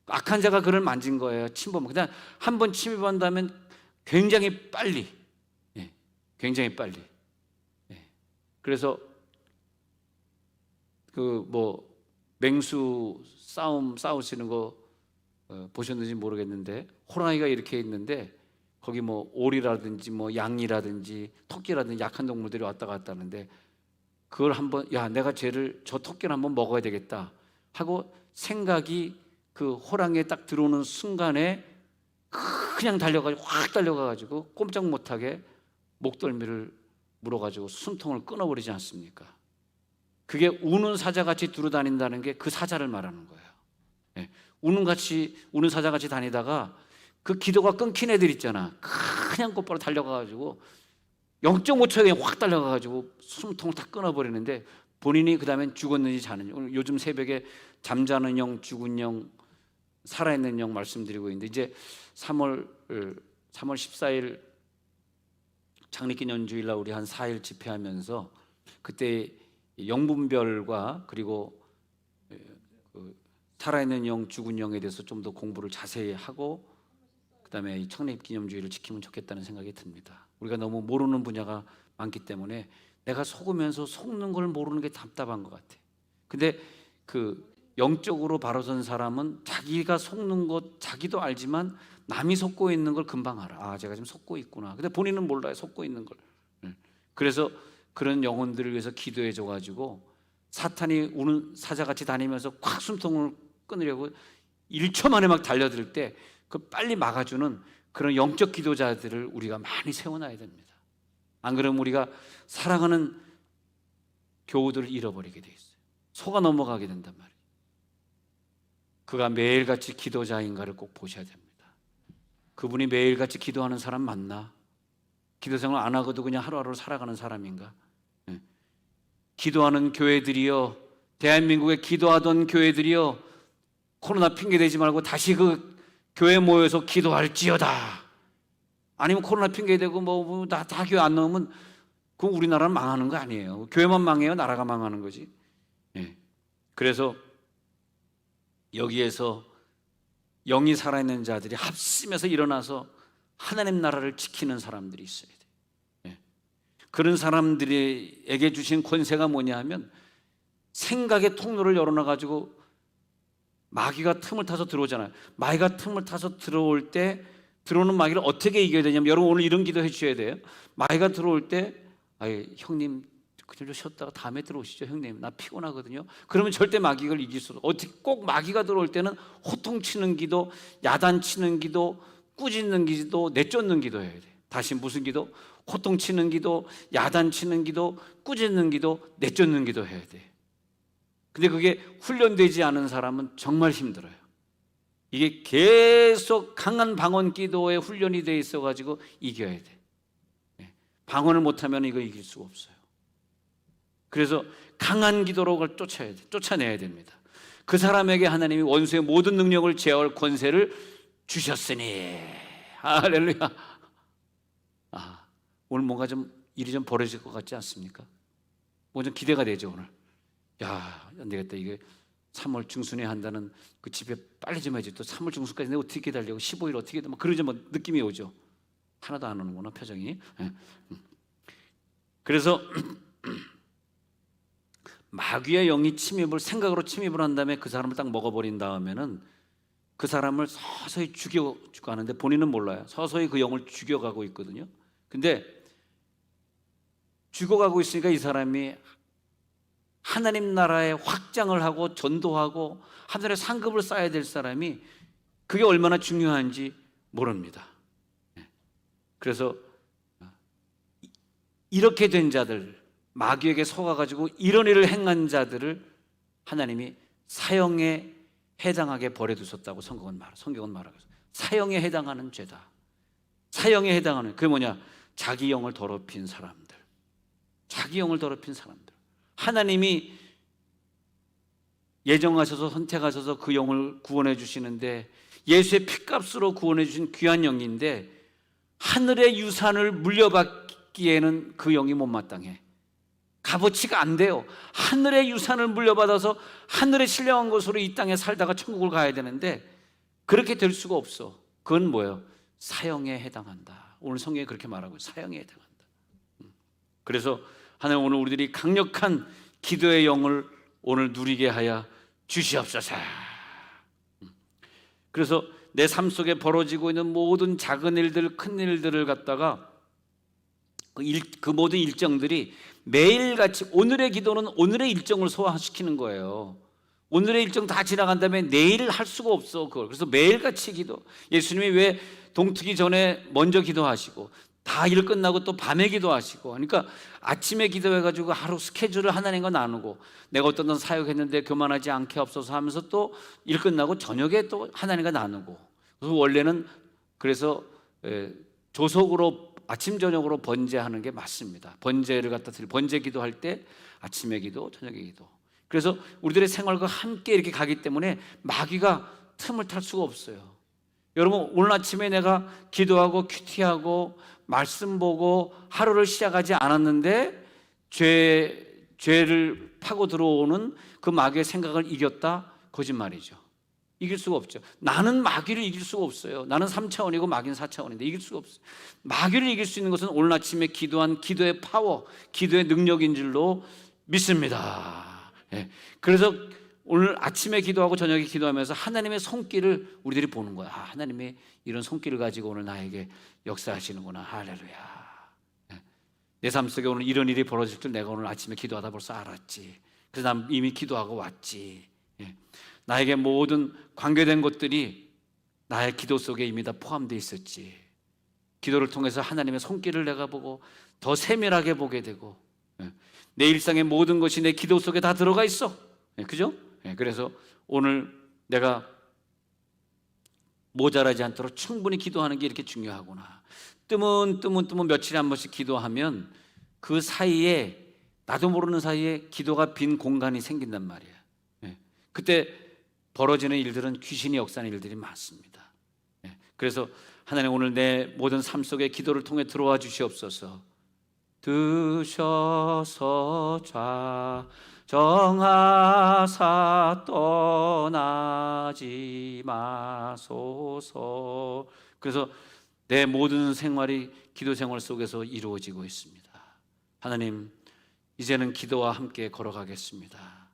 악한 자가 그를 만진 거예요. 침범. 그냥 한 번 침입한다면 굉장히 빨리, 굉장히 빨리. 그래서 맹수 싸우시는 거 보셨는지 모르겠는데 호랑이가 이렇게 있는데 거기 오리라든지 양이라든지 토끼라든지 약한 동물들이 왔다 갔다 하는데 그걸 한번 내가 저 토끼를 한번 먹어야 되겠다 하고 생각이 그 호랑이에 딱 들어오는 순간에 그냥 확 달려가가지고 꼼짝 못하게 목덜미를 물어가지고 숨통을 끊어버리지 않습니까? 그게 우는 사자같이 두루다닌다는 게 그 사자를 말하는 거예요. 우는 사자같이 다니다가 그 기도가 끊긴 애들 있잖아. 그냥 곧바로 달려가가지고 0.5초에 그냥 확 달려가가지고 숨통을 다 끊어버리는데 본인이 그 다음엔 죽었는지 자는지, 오늘 요즘 새벽에 잠자는 영, 죽은 영, 살아있는 영 말씀드리고 있는데 이제 3월 14일 창립기념주일날 우리 한 4일 집회하면서 그때 영분별과 그리고 살아있는 영, 죽은 영에 대해서 좀 더 공부를 자세히 하고 그다음에 이 창립기념주의를 지키면 좋겠다는 생각이 듭니다. 우리가 너무 모르는 분야가 많기 때문에 내가 속으면서 속는 걸 모르는 게 답답한 것 같아. 근데 그 영적으로 바로 선 사람은 자기가 속는 것 자기도 알지만 남이 속고 있는 걸 금방 알아. 아, 제가 지금 속고 있구나. 근데 본인은 몰라요, 속고 있는 걸. 그래서 그런 영혼들을 위해서 기도해 줘가지고 사탄이 우는 사자같이 다니면서 콱 숨통을 끊으려고 1초 만에 막 달려들 때 그 빨리 막아주는 그런 영적 기도자들을 우리가 많이 세워놔야 됩니다. 안 그러면 우리가 사랑하는 교우들을 잃어버리게 돼 있어요. 속아 넘어가게 된단 말이에요. 그가 매일같이 기도자인가를 꼭 보셔야 됩니다. 그분이 매일같이 기도하는 사람 맞나? 기도 생활 안 하고도 그냥 하루하루 살아가는 사람인가? 기도하는 교회들이요, 대한민국에 기도하던 교회들이요, 코로나 핑계 대지 말고 다시 그 교회 모여서 기도할지어다. 아니면 코로나 핑계 대고 다 교회 안 나오면 그럼 우리나라는 망하는 거 아니에요. 교회만 망해요, 나라가 망하는 거지. 그래서 여기에서 영이 살아있는 자들이 합심해서 일어나서 하나님 나라를 지키는 사람들이 있어야 돼요. 그런 사람들에게 주신 권세가 뭐냐 하면 생각의 통로를 열어놔가지고 마귀가 틈을 타서 들어오잖아요. 마귀가 틈을 타서 들어올 때 들어오는 마귀를 어떻게 이겨야 되냐면, 여러분 오늘 이런 기도 해주셔야 돼요. 마귀가 들어올 때 형님 그냥 좀 쉬었다가 다음에 들어오시죠. 형님 나 피곤하거든요. 그러면 절대 마귀를 이길 수 없어요. 어떻게 꼭 마귀가 들어올 때는 호통치는 기도, 야단치는 기도, 꾸짖는 기도, 내쫓는 기도 해야 돼요. 다시 무슨 기도? 호통치는 기도, 야단치는 기도, 꾸짖는 기도, 내쫓는 기도 해야 돼요. 근데 그게 훈련되지 않은 사람은 정말 힘들어요. 이게 계속 강한 방언 기도에 훈련이 돼 있어가지고 이겨야 돼. 방언을 못하면 이거 이길 수가 없어요. 그래서 강한 기도로 그걸 쫓아야 돼. 쫓아내야 됩니다. 그 사람에게 하나님이 원수의 모든 능력을 제어할 권세를 주셨으니. 할렐루야. 오늘 뭔가 좀 일이 좀 벌어질 것 같지 않습니까? 뭐 좀 기대가 되죠 오늘. 안 되겠다. 이게 3월 중순에 한다는 그 집에 빨리 좀 해야지. 또 3월 중순까지 내가 어떻게 기다리려고 15일 어떻게 막 그러지 뭐 느낌이 오죠. 하나도 안 오는구나 표정이. 그래서 마귀의 영이 생각으로 침입을 한 다음에 그 사람을 딱 먹어버린 다음에는 그 사람을 서서히 죽여가는데 본인은 몰라요. 서서히 그 영을 죽여가고 있거든요. 근데 죽어가고 있으니까 이 사람이 하나님 나라의 확장을 하고 전도하고 하늘의 상급을 쌓아야 될 사람이 그게 얼마나 중요한지 모릅니다. 그래서 이렇게 된 자들, 마귀에게 속아가지고 이런 일을 행한 자들을 하나님이 사형에 해당하게 버려두셨다고 성경은 말하고 있어요. 사형에 해당하는 죄다. 사형에 해당하는, 그게 뭐냐? 자기 영을 더럽힌 사람들. 자기 영을 더럽힌 사람들. 하나님이 예정하셔서 선택하셔서 그 영을 구원해 주시는데 예수의 피값으로 구원해 주신 귀한 영인데 하늘의 유산을 물려받기에는 그 영이 못마땅해. 값어치가 안 돼요. 하늘의 유산을 물려받아서 하늘에 신령한 것으로 이 땅에 살다가 천국을 가야 되는데 그렇게 될 수가 없어. 그건 뭐예요? 사형에 해당한다. 오늘 성경에 그렇게 말하고 있어요. 사형에 해당한다. 그래서 하나님 오늘 우리들이 강력한 기도의 영을 오늘 누리게 하여 주시옵소서. 그래서 내 삶 속에 벌어지고 있는 모든 작은 일들, 큰 일들을 갖다가 그 모든 일정들이 매일같이, 오늘의 기도는 오늘의 일정을 소화시키는 거예요. 오늘의 일정 다 지나간 다음에 내일 할 수가 없어 그걸. 그래서 매일같이 기도. 예수님이 왜 동트기 전에 먼저 기도하시고 다 일 끝나고 또 밤에 기도하시고, 그러니까 아침에 기도해가지고 하루 스케줄을 하나님과 나누고, 내가 어떤 사역했는데 교만하지 않게 없어서 하면서 또 일 끝나고 저녁에 또 하나님과 나누고. 그래서 원래는 그래서 조석으로 아침 저녁으로 번제하는 게 맞습니다. 번제를 갖다 드릴, 번제 기도할 때 아침에 기도, 저녁에 기도. 그래서 우리들의 생활과 함께 이렇게 가기 때문에 마귀가 틈을 탈 수가 없어요. 여러분 오늘 아침에 내가 기도하고 큐티하고 말씀 보고 하루를 시작하지 않았는데 죄를 파고 들어오는 그 마귀의 생각을 이겼다? 거짓말이죠. 이길 수가 없죠. 나는 마귀를 이길 수가 없어요. 나는 3차원이고 마귀는 4차원인데 이길 수가 없어요. 마귀를 이길 수 있는 것은 오늘 아침에 기도한 기도의 파워, 기도의 능력인 줄로 믿습니다. 예. 그래서 오늘 아침에 기도하고 저녁에 기도하면서 하나님의 손길을 우리들이 보는 거야. 하나님이 이런 손길을 가지고 오늘 나에게 역사하시는구나. 할렐루야. 예. 내 삶 속에 오늘 이런 일이 벌어질 줄 내가 오늘 아침에 기도하다 벌써 알았지. 그래서 난 이미 기도하고 왔지. 예. 나에게 모든 관계된 것들이 나의 기도 속에 이미 다 포함되어 있었지. 기도를 통해서 하나님의 손길을 내가 보고 더 세밀하게 보게 되고, 내 일상의 모든 것이 내 기도 속에 다 들어가 있어. 그죠? 그래서 오늘 내가 모자라지 않도록 충분히 기도하는 게 이렇게 중요하구나. 뜨문 며칠에 한 번씩 기도하면 그 사이에 나도 모르는 사이에 기도가 빈 공간이 생긴단 말이야. 그때 벌어지는 일들은 귀신이 역사하는 일들이 많습니다. 그래서 하나님 오늘 내 모든 삶 속에 기도를 통해 들어와 주시옵소서. 드셔서 정하사 떠나지 마소서. 그래서 내 모든 생활이 기도 생활 속에서 이루어지고 있습니다. 하나님, 이제는 기도와 함께 걸어가겠습니다.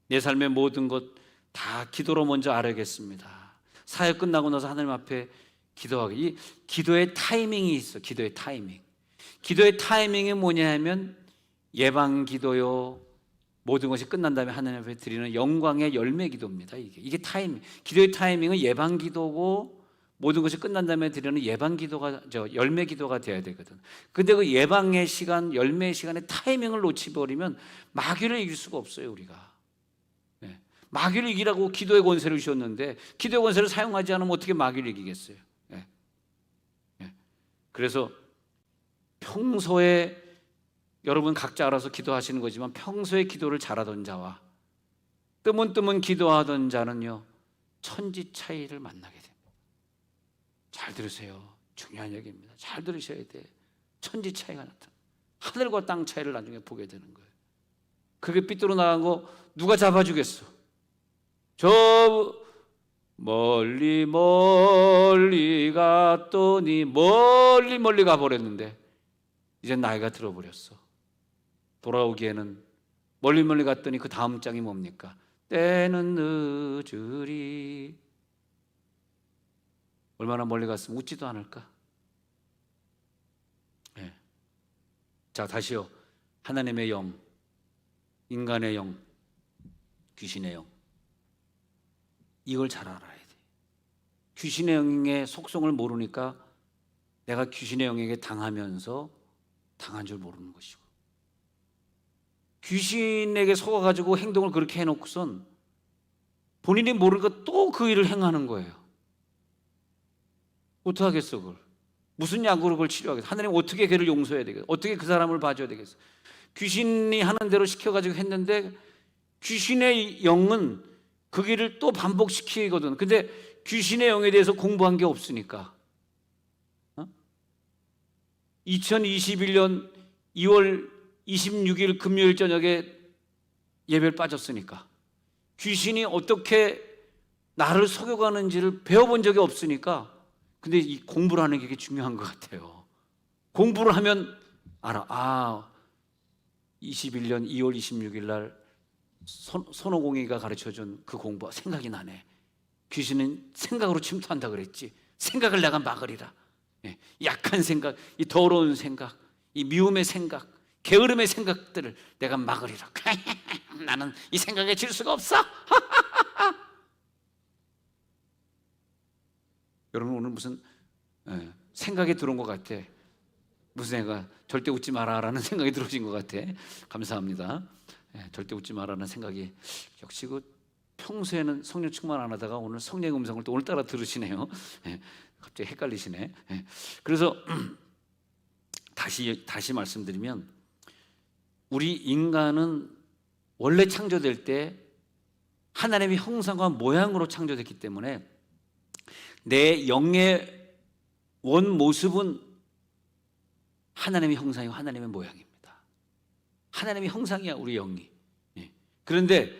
내 삶의 모든 것 다 기도로 먼저 알아야겠습니다. 사역 끝나고 나서 하나님 앞에 기도하기. 이 기도의 타이밍이 있어. 기도의 타이밍. 기도의 타이밍이 뭐냐 하면 예방 기도요, 모든 것이 끝난 다음에 하나님 앞에 드리는 영광의 열매 기도입니다. 이게 타이밍. 기도의 타이밍은 예방 기도고 모든 것이 끝난 다음에 드리는 예방 기도가 열매 기도가 돼야 되거든. 근데 그 예방의 시간, 열매의 시간에 타이밍을 놓치버리면 마귀를 이길 수가 없어요, 우리가. 마귀를 이기라고 기도의 권세를 주셨는데 기도의 권세를 사용하지 않으면 어떻게 마귀를 이기겠어요? 그래서 평소에 여러분 각자 알아서 기도하시는 거지만 평소에 기도를 잘하던 자와 뜨문뜨문 기도하던 자는요, 천지 차이를 만나게 됩니다. 잘 들으세요. 중요한 얘기입니다. 잘 들으셔야 돼. 천지 차이가 나타나. 하늘과 땅 차이를 나중에 보게 되는 거예요. 그게 삐뚤어 나간 거 누가 잡아주겠어? 저 멀리 갔더니 멀리 가버렸는데 이제 나이가 들어버렸어. 돌아오기에는 멀리 갔더니 그 다음 장이 뭡니까? 때는 늦으리. 얼마나 멀리 갔으면 웃지도 않을까? 자, 다시요. 하나님의 영, 인간의 영, 귀신의 영, 이걸 잘 알아야 돼. 귀신의 영의 속성을 모르니까 내가 귀신의 영에게 당하면서 당한 줄 모르는 것이고, 귀신에게 속아가지고 행동을 그렇게 해놓고선 본인이 모르니까 또 그 일을 행하는 거예요. 어떡하겠어 그걸? 무슨 약으로 그걸 치료하겠어? 하나님 어떻게 걔를 용서해야 되겠어? 어떻게 그 사람을 봐줘야 되겠어? 귀신이 하는 대로 시켜가지고 했는데 귀신의 영은 그 길을 또 반복시키거든. 근데 귀신의 영에 대해서 공부한 게 없으니까 2021년 2월 26일 금요일 저녁에 예배를 빠졌으니까 귀신이 어떻게 나를 속여가는지를 배워본 적이 없으니까. 근데 이 공부를 하는 게 중요한 것 같아요. 공부를 하면 알아. 21년 2월 26일 날 손오공이가 가르쳐준 그 공부가 생각이 나네. 귀신은 생각으로 침투한다 그랬지. 생각을 내가 막으리라. 약한 생각, 이 더러운 생각, 이 미움의 생각, 게으름의 생각들을 내가 막으리라. 나는 이 생각에 질 수가 없어. 여러분 오늘 무슨 생각이 들어온 것 같아. 무슨 생각? 절대 웃지 마라라는 생각이 들어오신 것 같아. 감사합니다. 절대 웃지 마라는 생각이, 역시 그 평소에는 성령 충만 안 하다가 오늘 성령의 음성을 또 오늘따라 들으시네요. 갑자기 헷갈리시네. 그래서 다시 말씀드리면 우리 인간은 원래 창조될 때 하나님의 형상과 모양으로 창조됐기 때문에 내 영의 원 모습은 하나님의 형상이고 하나님의 모양입니다. 하나님의 형상이야 우리 영이. 그런데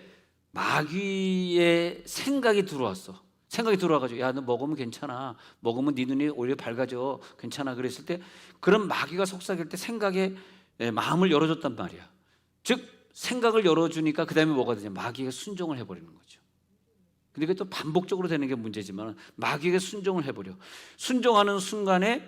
마귀의 생각이 들어왔어. 생각이 들어와가지고 야, 너 먹으면 괜찮아. 먹으면 네 눈이 오히려 밝아져. 괜찮아. 그랬을 때 그런 마귀가 속삭일 때 생각에 마음을 열어줬단 말이야. 즉 생각을 열어주니까 그 다음에 뭐가 되냐, 마귀가 순종을 해버리는 거죠. 근데 그게 또 반복적으로 되는 게 문제지만 마귀에게 순종을 해버려. 순종하는 순간에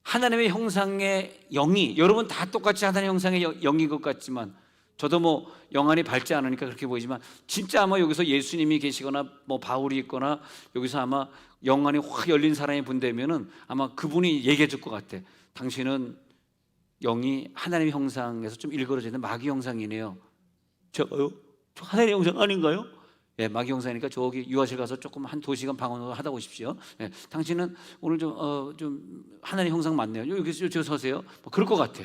하나님의 형상의 영이, 여러분 다 똑같이 하나님의 형상의 영인 것 같지만, 저도 뭐 영안이 밝지 않으니까 그렇게 보이지만 진짜 아마 여기서 예수님이 계시거나 뭐 바울이 있거나 여기서 아마 영안이 확 열린 사람이 본다면은 아마 그분이 얘기해 줄 것 같아. 당신은 영이 하나님의 형상에서 좀 일그러지는 마귀 형상이네요. 저요? 저 하나님의 형상 아닌가요? 예, 마귀 형상이니까 저기 유아실 가서 조금 한 2시간 방언을 하다 오십시오. 예, 당신은 오늘 좀 하나님의 형상 맞네요. 여기 저 서세요. 뭐 그럴 것 같아.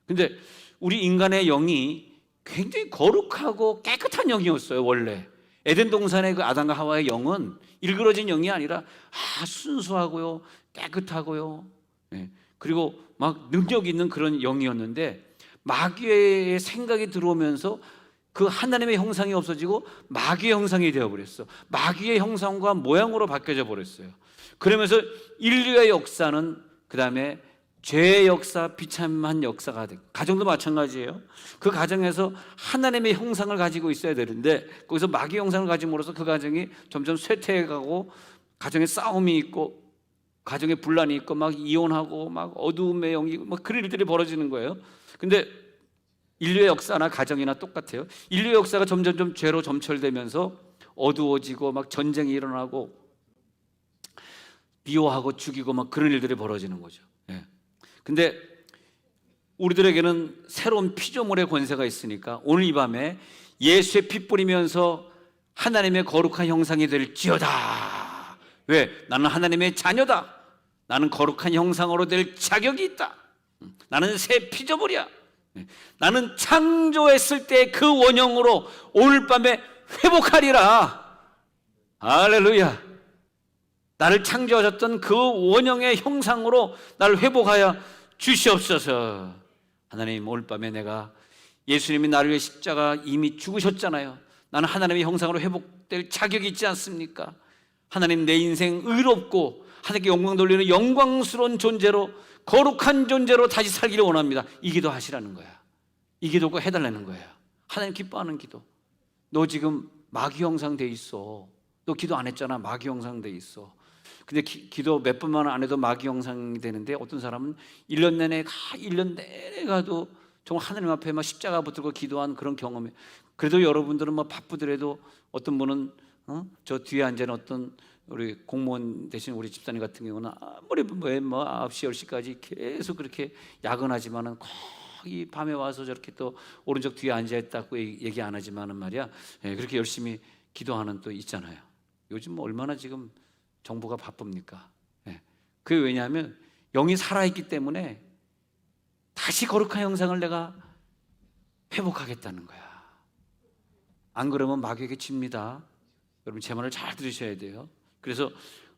근데 우리 인간의 영이 굉장히 거룩하고 깨끗한 영이었어요. 원래 에덴 동산의 그 아담과 하와의 영은 일그러진 영이 아니라 순수하고요, 깨끗하고요, 그리고 막 능력 있는 그런 영이었는데 마귀의 생각이 들어오면서 그 하나님의 형상이 없어지고 마귀의 형상이 되어버렸어. 마귀의 형상과 모양으로 바뀌어져 버렸어요. 그러면서 인류의 역사는 그 다음에 죄의 역사, 비참한 역사가 되고, 가정도 마찬가지예요. 그 가정에서 하나님의 형상을 가지고 있어야 되는데 거기서 마귀의 형상을 가짐으로써 그 가정이 점점 쇠퇴해가고 가정에 싸움이 있고 가정에 분란이 있고 막 이혼하고 막 어두움의 영이 막 그런 일들이 벌어지는 거예요. 근데 인류의 역사나 가정이나 똑같아요. 인류의 역사가 점점 죄로 점철되면서 어두워지고 막 전쟁이 일어나고 비호하고 죽이고 막 그런 일들이 벌어지는 거죠. 근데 우리들에게는 새로운 피조물의 권세가 있으니까 오늘 이 밤에 예수의 피 뿌리면서 하나님의 거룩한 형상이 될지어다. 왜? 나는 하나님의 자녀다. 나는 거룩한 형상으로 될 자격이 있다. 나는 새 피조물이야. 나는 창조했을 때 그 원형으로 오늘 밤에 회복하리라. 할렐루야. 나를 창조하셨던 그 원형의 형상으로 나를 회복하여 주시옵소서. 하나님, 오늘 밤에 내가 예수님이 나를 위해 십자가 이미 죽으셨잖아요. 나는 하나님의 형상으로 회복될 자격이 있지 않습니까? 하나님, 내 인생 의롭고 하나님께 영광 돌리는 영광스러운 존재로, 거룩한 존재로 다시 살기를 원합니다. 이 기도 하시라는 거야. 이 기도 꼭 해달라는 거야. 하나님 기뻐하는 기도. 너 지금 마귀 형상 돼 있어. 너 기도 안 했잖아. 마귀 형상 돼 있어. 근데 기도 몇 번만 안 해도 마귀 형상이 되는데 어떤 사람은 1년 내내 1년 내내 가도 정말 하나님 앞에 막 십자가 붙들고 기도한 그런 경험이. 그래도 여러분들은 뭐 바쁘더라도 어떤 분은 저 뒤에 앉은 어떤 우리 공무원 되신 우리 집사님 같은 경우는 아무리 뭐 9시 10시까지 계속 그렇게 야근하지만은 거의 밤에 와서 저렇게 또 오른쪽 뒤에 앉아 있다고 얘기 안 하지만은 말이야, 그렇게 열심히 기도하는 또 있잖아요. 요즘 뭐 얼마나 지금 정부가 바쁩니까? 그게 왜냐하면 영이 살아있기 때문에 다시 거룩한 형상을 내가 회복하겠다는 거야. 안 그러면 마귀에게 집니다. 여러분 제 말을 잘 들으셔야 돼요. 그래서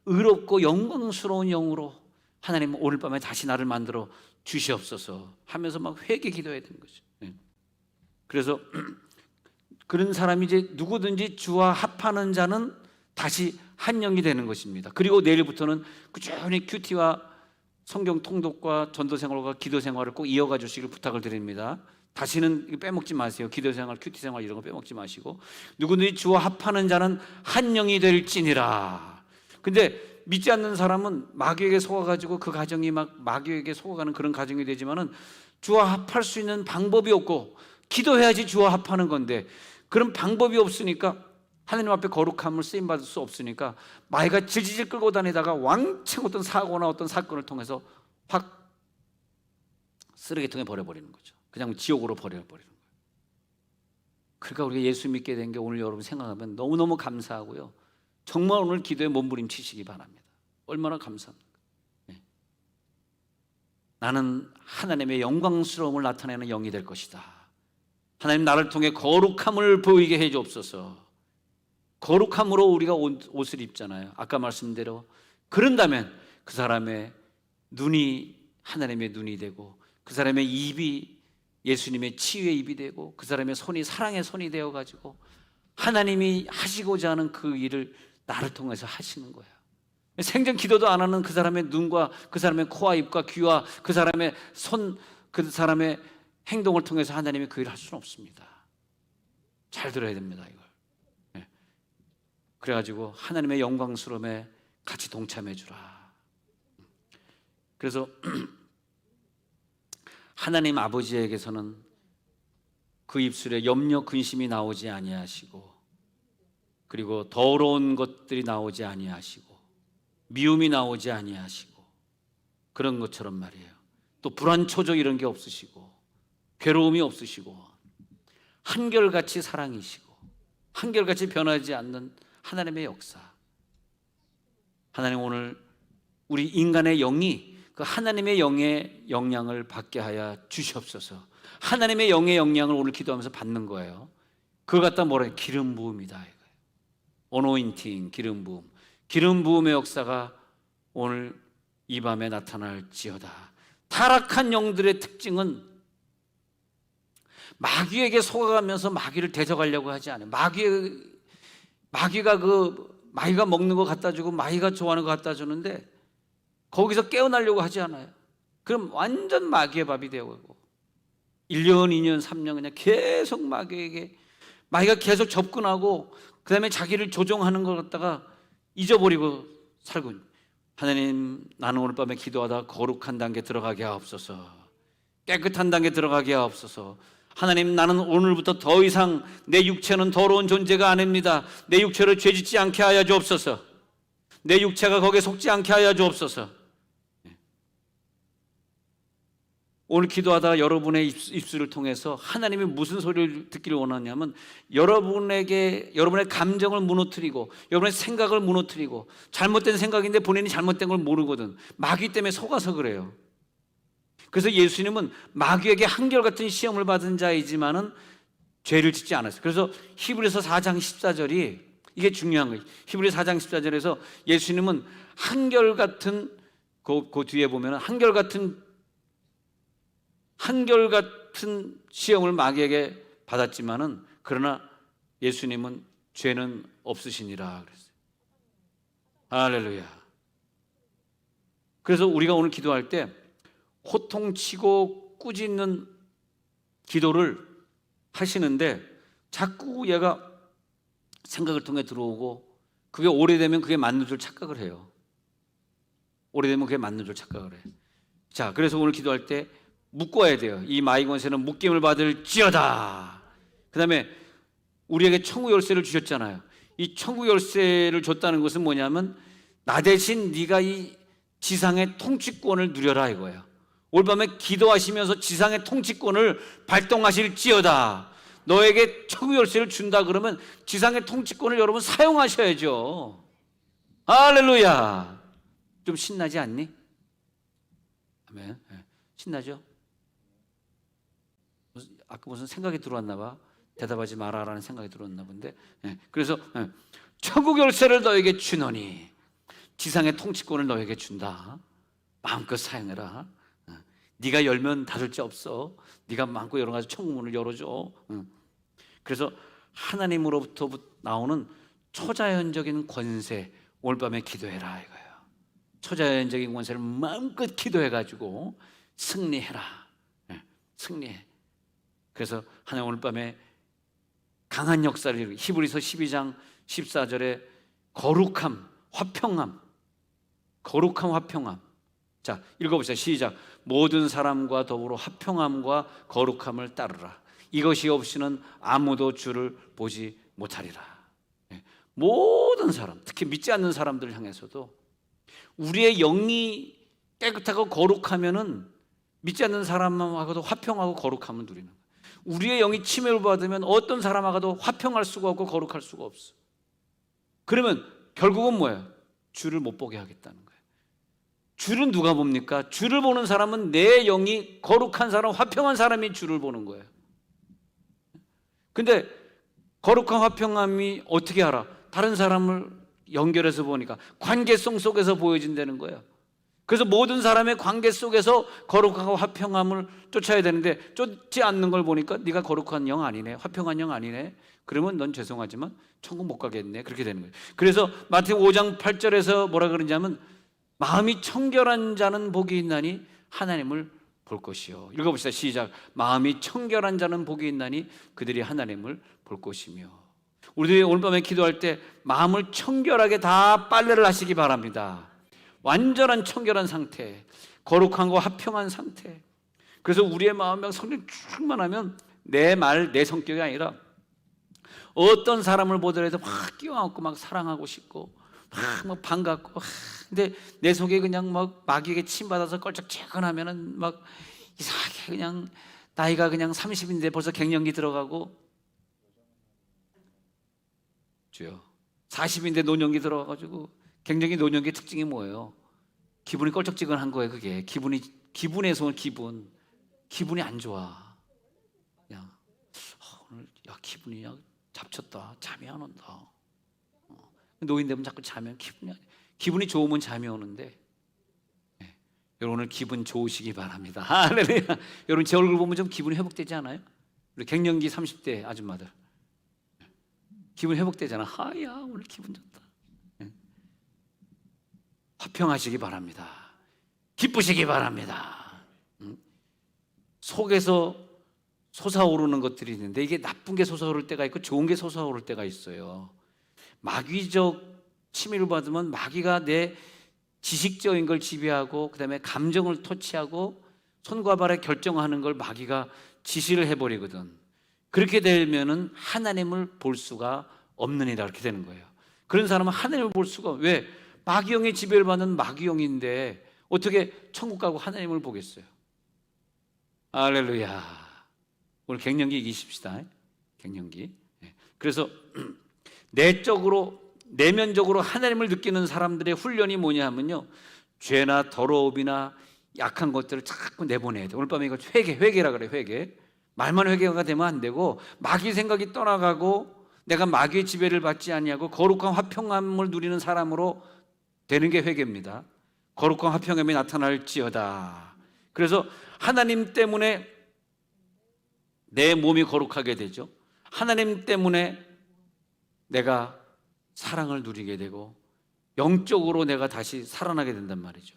의롭고 영광스러운 영으로 하나님 오늘 밤에 다시 나를 만들어 주시옵소서 하면서 막 회개 기도해야 되는 거죠. 그래서 그런 사람이 이제 누구든지 주와 합하는 자는 다시 한 영이 되는 것입니다. 그리고 내일부터는 꾸준히 큐티와 성경 통독과 전도 생활과 기도 생활을 꼭 이어가 주시길 부탁을 드립니다. 다시는 빼먹지 마세요. 기도 생활, 큐티 생활 이런 거 빼먹지 마시고, 누구든지 주와 합하는 자는 한 영이 될지니라. 근데 믿지 않는 사람은 마귀에게 속아가지고 그 가정이 막 마귀에게 속아가는 그런 가정이 되지만은 주와 합할 수 있는 방법이 없고, 기도해야지 주와 합하는 건데 그런 방법이 없으니까, 하나님 앞에 거룩함을 쓰임받을 수 없으니까 마귀가 질질 끌고 다니다가 왕창 어떤 사고나 어떤 사건을 통해서 확 쓰레기통에 버려버리는 거죠. 그냥 지옥으로 버려버리는 거예요. 그러니까 우리가 예수 믿게 된 게 오늘 여러분 생각하면 너무너무 감사하고요. 정말 오늘 기도에 몸부림치시기 바랍니다. 얼마나 감사합니까? 나는 하나님의 영광스러움을 나타내는 영이 될 것이다. 하나님, 나를 통해 거룩함을 보이게 해 주옵소서. 거룩함으로 우리가 옷을 입잖아요. 아까 말씀대로. 그런다면 그 사람의 눈이 하나님의 눈이 되고, 그 사람의 입이 예수님의 치유의 입이 되고 그 사람의 손이 사랑의 손이 되어가지고 하나님이 하시고자 하는 그 일을 나를 통해서 하시는 거예요. 생전 기도도 안 하는 그 사람의 눈과 그 사람의 코와 입과 귀와 그 사람의 손, 그 사람의 행동을 통해서 하나님이 그 일을 할 수는 없습니다. 잘 들어야 됩니다, 이걸. 네. 그래가지고 하나님의 영광스러움에 같이 동참해 주라. 그래서 하나님 아버지에게서는 그 입술에 염려 근심이 나오지 아니하시고, 그리고 더러운 것들이 나오지 아니하시고, 미움이 나오지 아니하시고, 그런 것처럼 말이에요. 또 불안초조 이런 게 없으시고, 괴로움이 없으시고, 한결같이 사랑이시고, 한결같이 변하지 않는 하나님의 역사. 하나님, 오늘 우리 인간의 영이 그 하나님의 영의 영향을 받게 하여 주시옵소서. 하나님의 영의 영향을 오늘 기도하면서 받는 거예요. 그걸 갖다 뭐라 해요? 기름 부음이다. 어노인팅, 기름 부음. 기름 부음의 역사가 오늘 이 밤에 나타날지어다. 타락한 영들의 특징은 마귀에게 속아가면서 마귀를 대적하려고 하지 않아요. 마귀가 먹는 거 갖다 주고 마귀가 좋아하는 거 갖다 주는데 거기서 깨어나려고 하지 않아요. 그럼 완전 마귀의 밥이 되고 1년, 2년, 3년 그냥 계속 마귀가 계속 접근하고 그 다음에 자기를 조종하는 걸 갖다가 잊어버리고 살고. 하나님, 나는 오늘 밤에 기도하다 거룩한 단계 들어가게 하옵소서. 깨끗한 단계 들어가게 하옵소서. 하나님, 나는 오늘부터 더 이상 내 육체는 더러운 존재가 아닙니다. 내 육체를 죄짓지 않게 하여 주옵소서. 내 육체가 거기에 속지 않게 하여 주옵소서. 오늘 기도하다가 여러분의 입술을 통해서 하나님이 무슨 소리를 듣기를 원하냐면 여러분의 감정을 무너뜨리고 여러분의 생각을 무너뜨리고, 잘못된 생각인데 본인이 잘못된 걸 모르거든. 마귀 때문에 속아서 그래요. 그래서 예수님은 마귀에게 한결같은 시험을 받은 자이지만은 죄를 짓지 않았어요. 그래서 히브리서 4장 14절이 이게 중요한 거예요. 히브리 4장 14절에서 예수님은 한결같은 그 뒤에 보면 한결같은 시험을 마귀에게 받았지만은 그러나 예수님은 죄는 없으시니라 그랬어요. 할렐루야. 그래서 우리가 오늘 기도할 때 호통치고 꾸짖는 기도를 하시는데 자꾸 얘가 생각을 통해 들어오고 그게 오래되면 그게 맞는 줄 착각을 해요. 오래되면 그게 맞는 줄 착각을 해요. 자, 그래서 오늘 기도할 때 묶어야 돼요. 이 마귀 권세는 묶임을 받을지어다. 그 다음에 우리에게 천국 열쇠를 주셨잖아요. 이 천국 열쇠를 줬다는 것은 뭐냐면 나 대신 네가 이 지상의 통치권을 누려라 이거예요. 올 밤에 기도하시면서 지상의 통치권을 발동하실지어다. 너에게 천국 열쇠를 준다 그러면 지상의 통치권을 여러분 사용하셔야죠. 할렐루야. 좀 신나지 않니? 아멘. 신나죠? 아까 무슨 생각이 들어왔나 봐. 대답하지 마라라는 생각이 들어왔나 본데. 그래서 천국 열쇠를 너에게 주노니 지상의 통치권을 너에게 준다. 마음껏 사용해라. 네가 열면 닫을 자 없어. 네가 마음껏 열어가지고 천국 문을 열어줘. 그래서 하나님으로부터 나오는 초자연적인 권세, 오늘 밤에 기도해라 이거예요. 초자연적인 권세를 마음껏 기도해가지고 승리해라. 승리해. 그래서 하나님 오늘 밤에 강한 역사를 이루고 히브리서 12장 14절에 거룩함, 화평함. 자, 읽어보세요. 시작. 모든 사람과 더불어 화평함과 거룩함을 따르라. 이것이 없이는 아무도 주를 보지 못하리라. 모든 사람, 특히 믿지 않는 사람들을 향해서도 우리의 영이 깨끗하고 거룩하면은 믿지 않는 사람하고도 화평하고 거룩함을 누리는 거예요. 우리의 영이 침해를 받으면 어떤 사람하고도 화평할 수가 없고 거룩할 수가 없어. 그러면 결국은 뭐예요? 주를 못 보게 하겠다는 거예요. 주를 누가 봅니까? 주를 보는 사람은 내 영이 거룩한 사람, 화평한 사람이 주를 보는 거예요. 근데 거룩한 화평함이 어떻게 알아? 다른 사람을 연결해서 보니까 관계성 속에서 보여진다는 거예요. 그래서 모든 사람의 관계 속에서 거룩하고 화평함을 쫓아야 되는데 쫓지 않는 걸 보니까 네가 거룩한 영 아니네, 화평한 영 아니네, 그러면 넌 죄송하지만 천국 못 가겠네, 그렇게 되는 거예요. 그래서 마태복음 5장 8절에서 뭐라 그러냐면 마음이 청결한 자는 복이 있나니 하나님을 볼 것이요. 읽어봅시다. 시작. 마음이 청결한 자는 복이 있나니 그들이 하나님을 볼 것이며. 우리들이 오늘 밤에 기도할 때 마음을 청결하게 다 빨래를 하시기 바랍니다. 완전한 청결한 상태, 거룩한 거 화평한 상태. 그래서 우리의 마음에 성령 충만하면 내 말, 내 성격이 아니라 어떤 사람을 보더라도 막 끼워안고 막 사랑하고 싶고 막 반갑고, 근데 내 속에 그냥 막 마귀에게 침받아서 껄쩍지근하면은 막 이상하게 그냥 나이가 그냥 30인데 벌써 갱년기 들어가고, 주요 40인데 노년기 들어가가지고. 갱년기 노년기 특징이 뭐예요? 기분이 껄쩍지근한 거예요. 그게 기분에서 온 기분이 안 좋아. 그냥 오늘 야 기분이 잡쳤다, 잠이 안 온다. 노인 되면 자꾸 자면 기분이 좋으면 잠이 오는데, 네. 여러분 오늘 기분 좋으시기 바랍니다. 할렐루야. 여러분 제 얼굴 보면 좀 기분이 회복되지 않아요? 우리 갱년기 30대 아줌마들 기분 회복되잖아. 하야 오늘 기분 좋다. 네. 화평하시기 바랍니다. 기쁘시기 바랍니다. 속에서 솟아오르는 것들이 있는데 이게 나쁜 게 솟아오를 때가 있고 좋은 게 솟아오를 때가 있어요. 마귀적 침입을 받으면 마귀가 내 지식적인 걸 지배하고 그다음에 감정을 토치하고 손과 발에 결정하는 걸 마귀가 지시를 해버리거든. 그렇게 되면은 하나님을 볼 수가 없느니라, 이렇게 되는 거예요. 그런 사람은 하나님을 볼 수가, 왜? 마귀영의 지배를 받는 마귀영인데 어떻게 천국 가고 하나님을 보겠어요? 할렐루야. 오늘 갱년기 이기십시다. 갱년기. 그래서 내면적으로 하나님을 느끼는 사람들의 훈련이 뭐냐 하면요, 죄나 더러움이나 약한 것들을 자꾸 내보내야 돼. 오늘 밤에 이거 회개라 그래. 회개. 말만 회개가 되면 안 되고, 마귀 생각이 떠나가고 내가 마귀의 지배를 받지 아니하고 거룩한 화평함을 누리는 사람으로 되는 게 회개입니다. 거룩한 화평함이 나타날지어다. 그래서 하나님 때문에 내 몸이 거룩하게 되죠. 하나님 때문에 내가 사랑을 누리게 되고 영적으로 내가 다시 살아나게 된단 말이죠.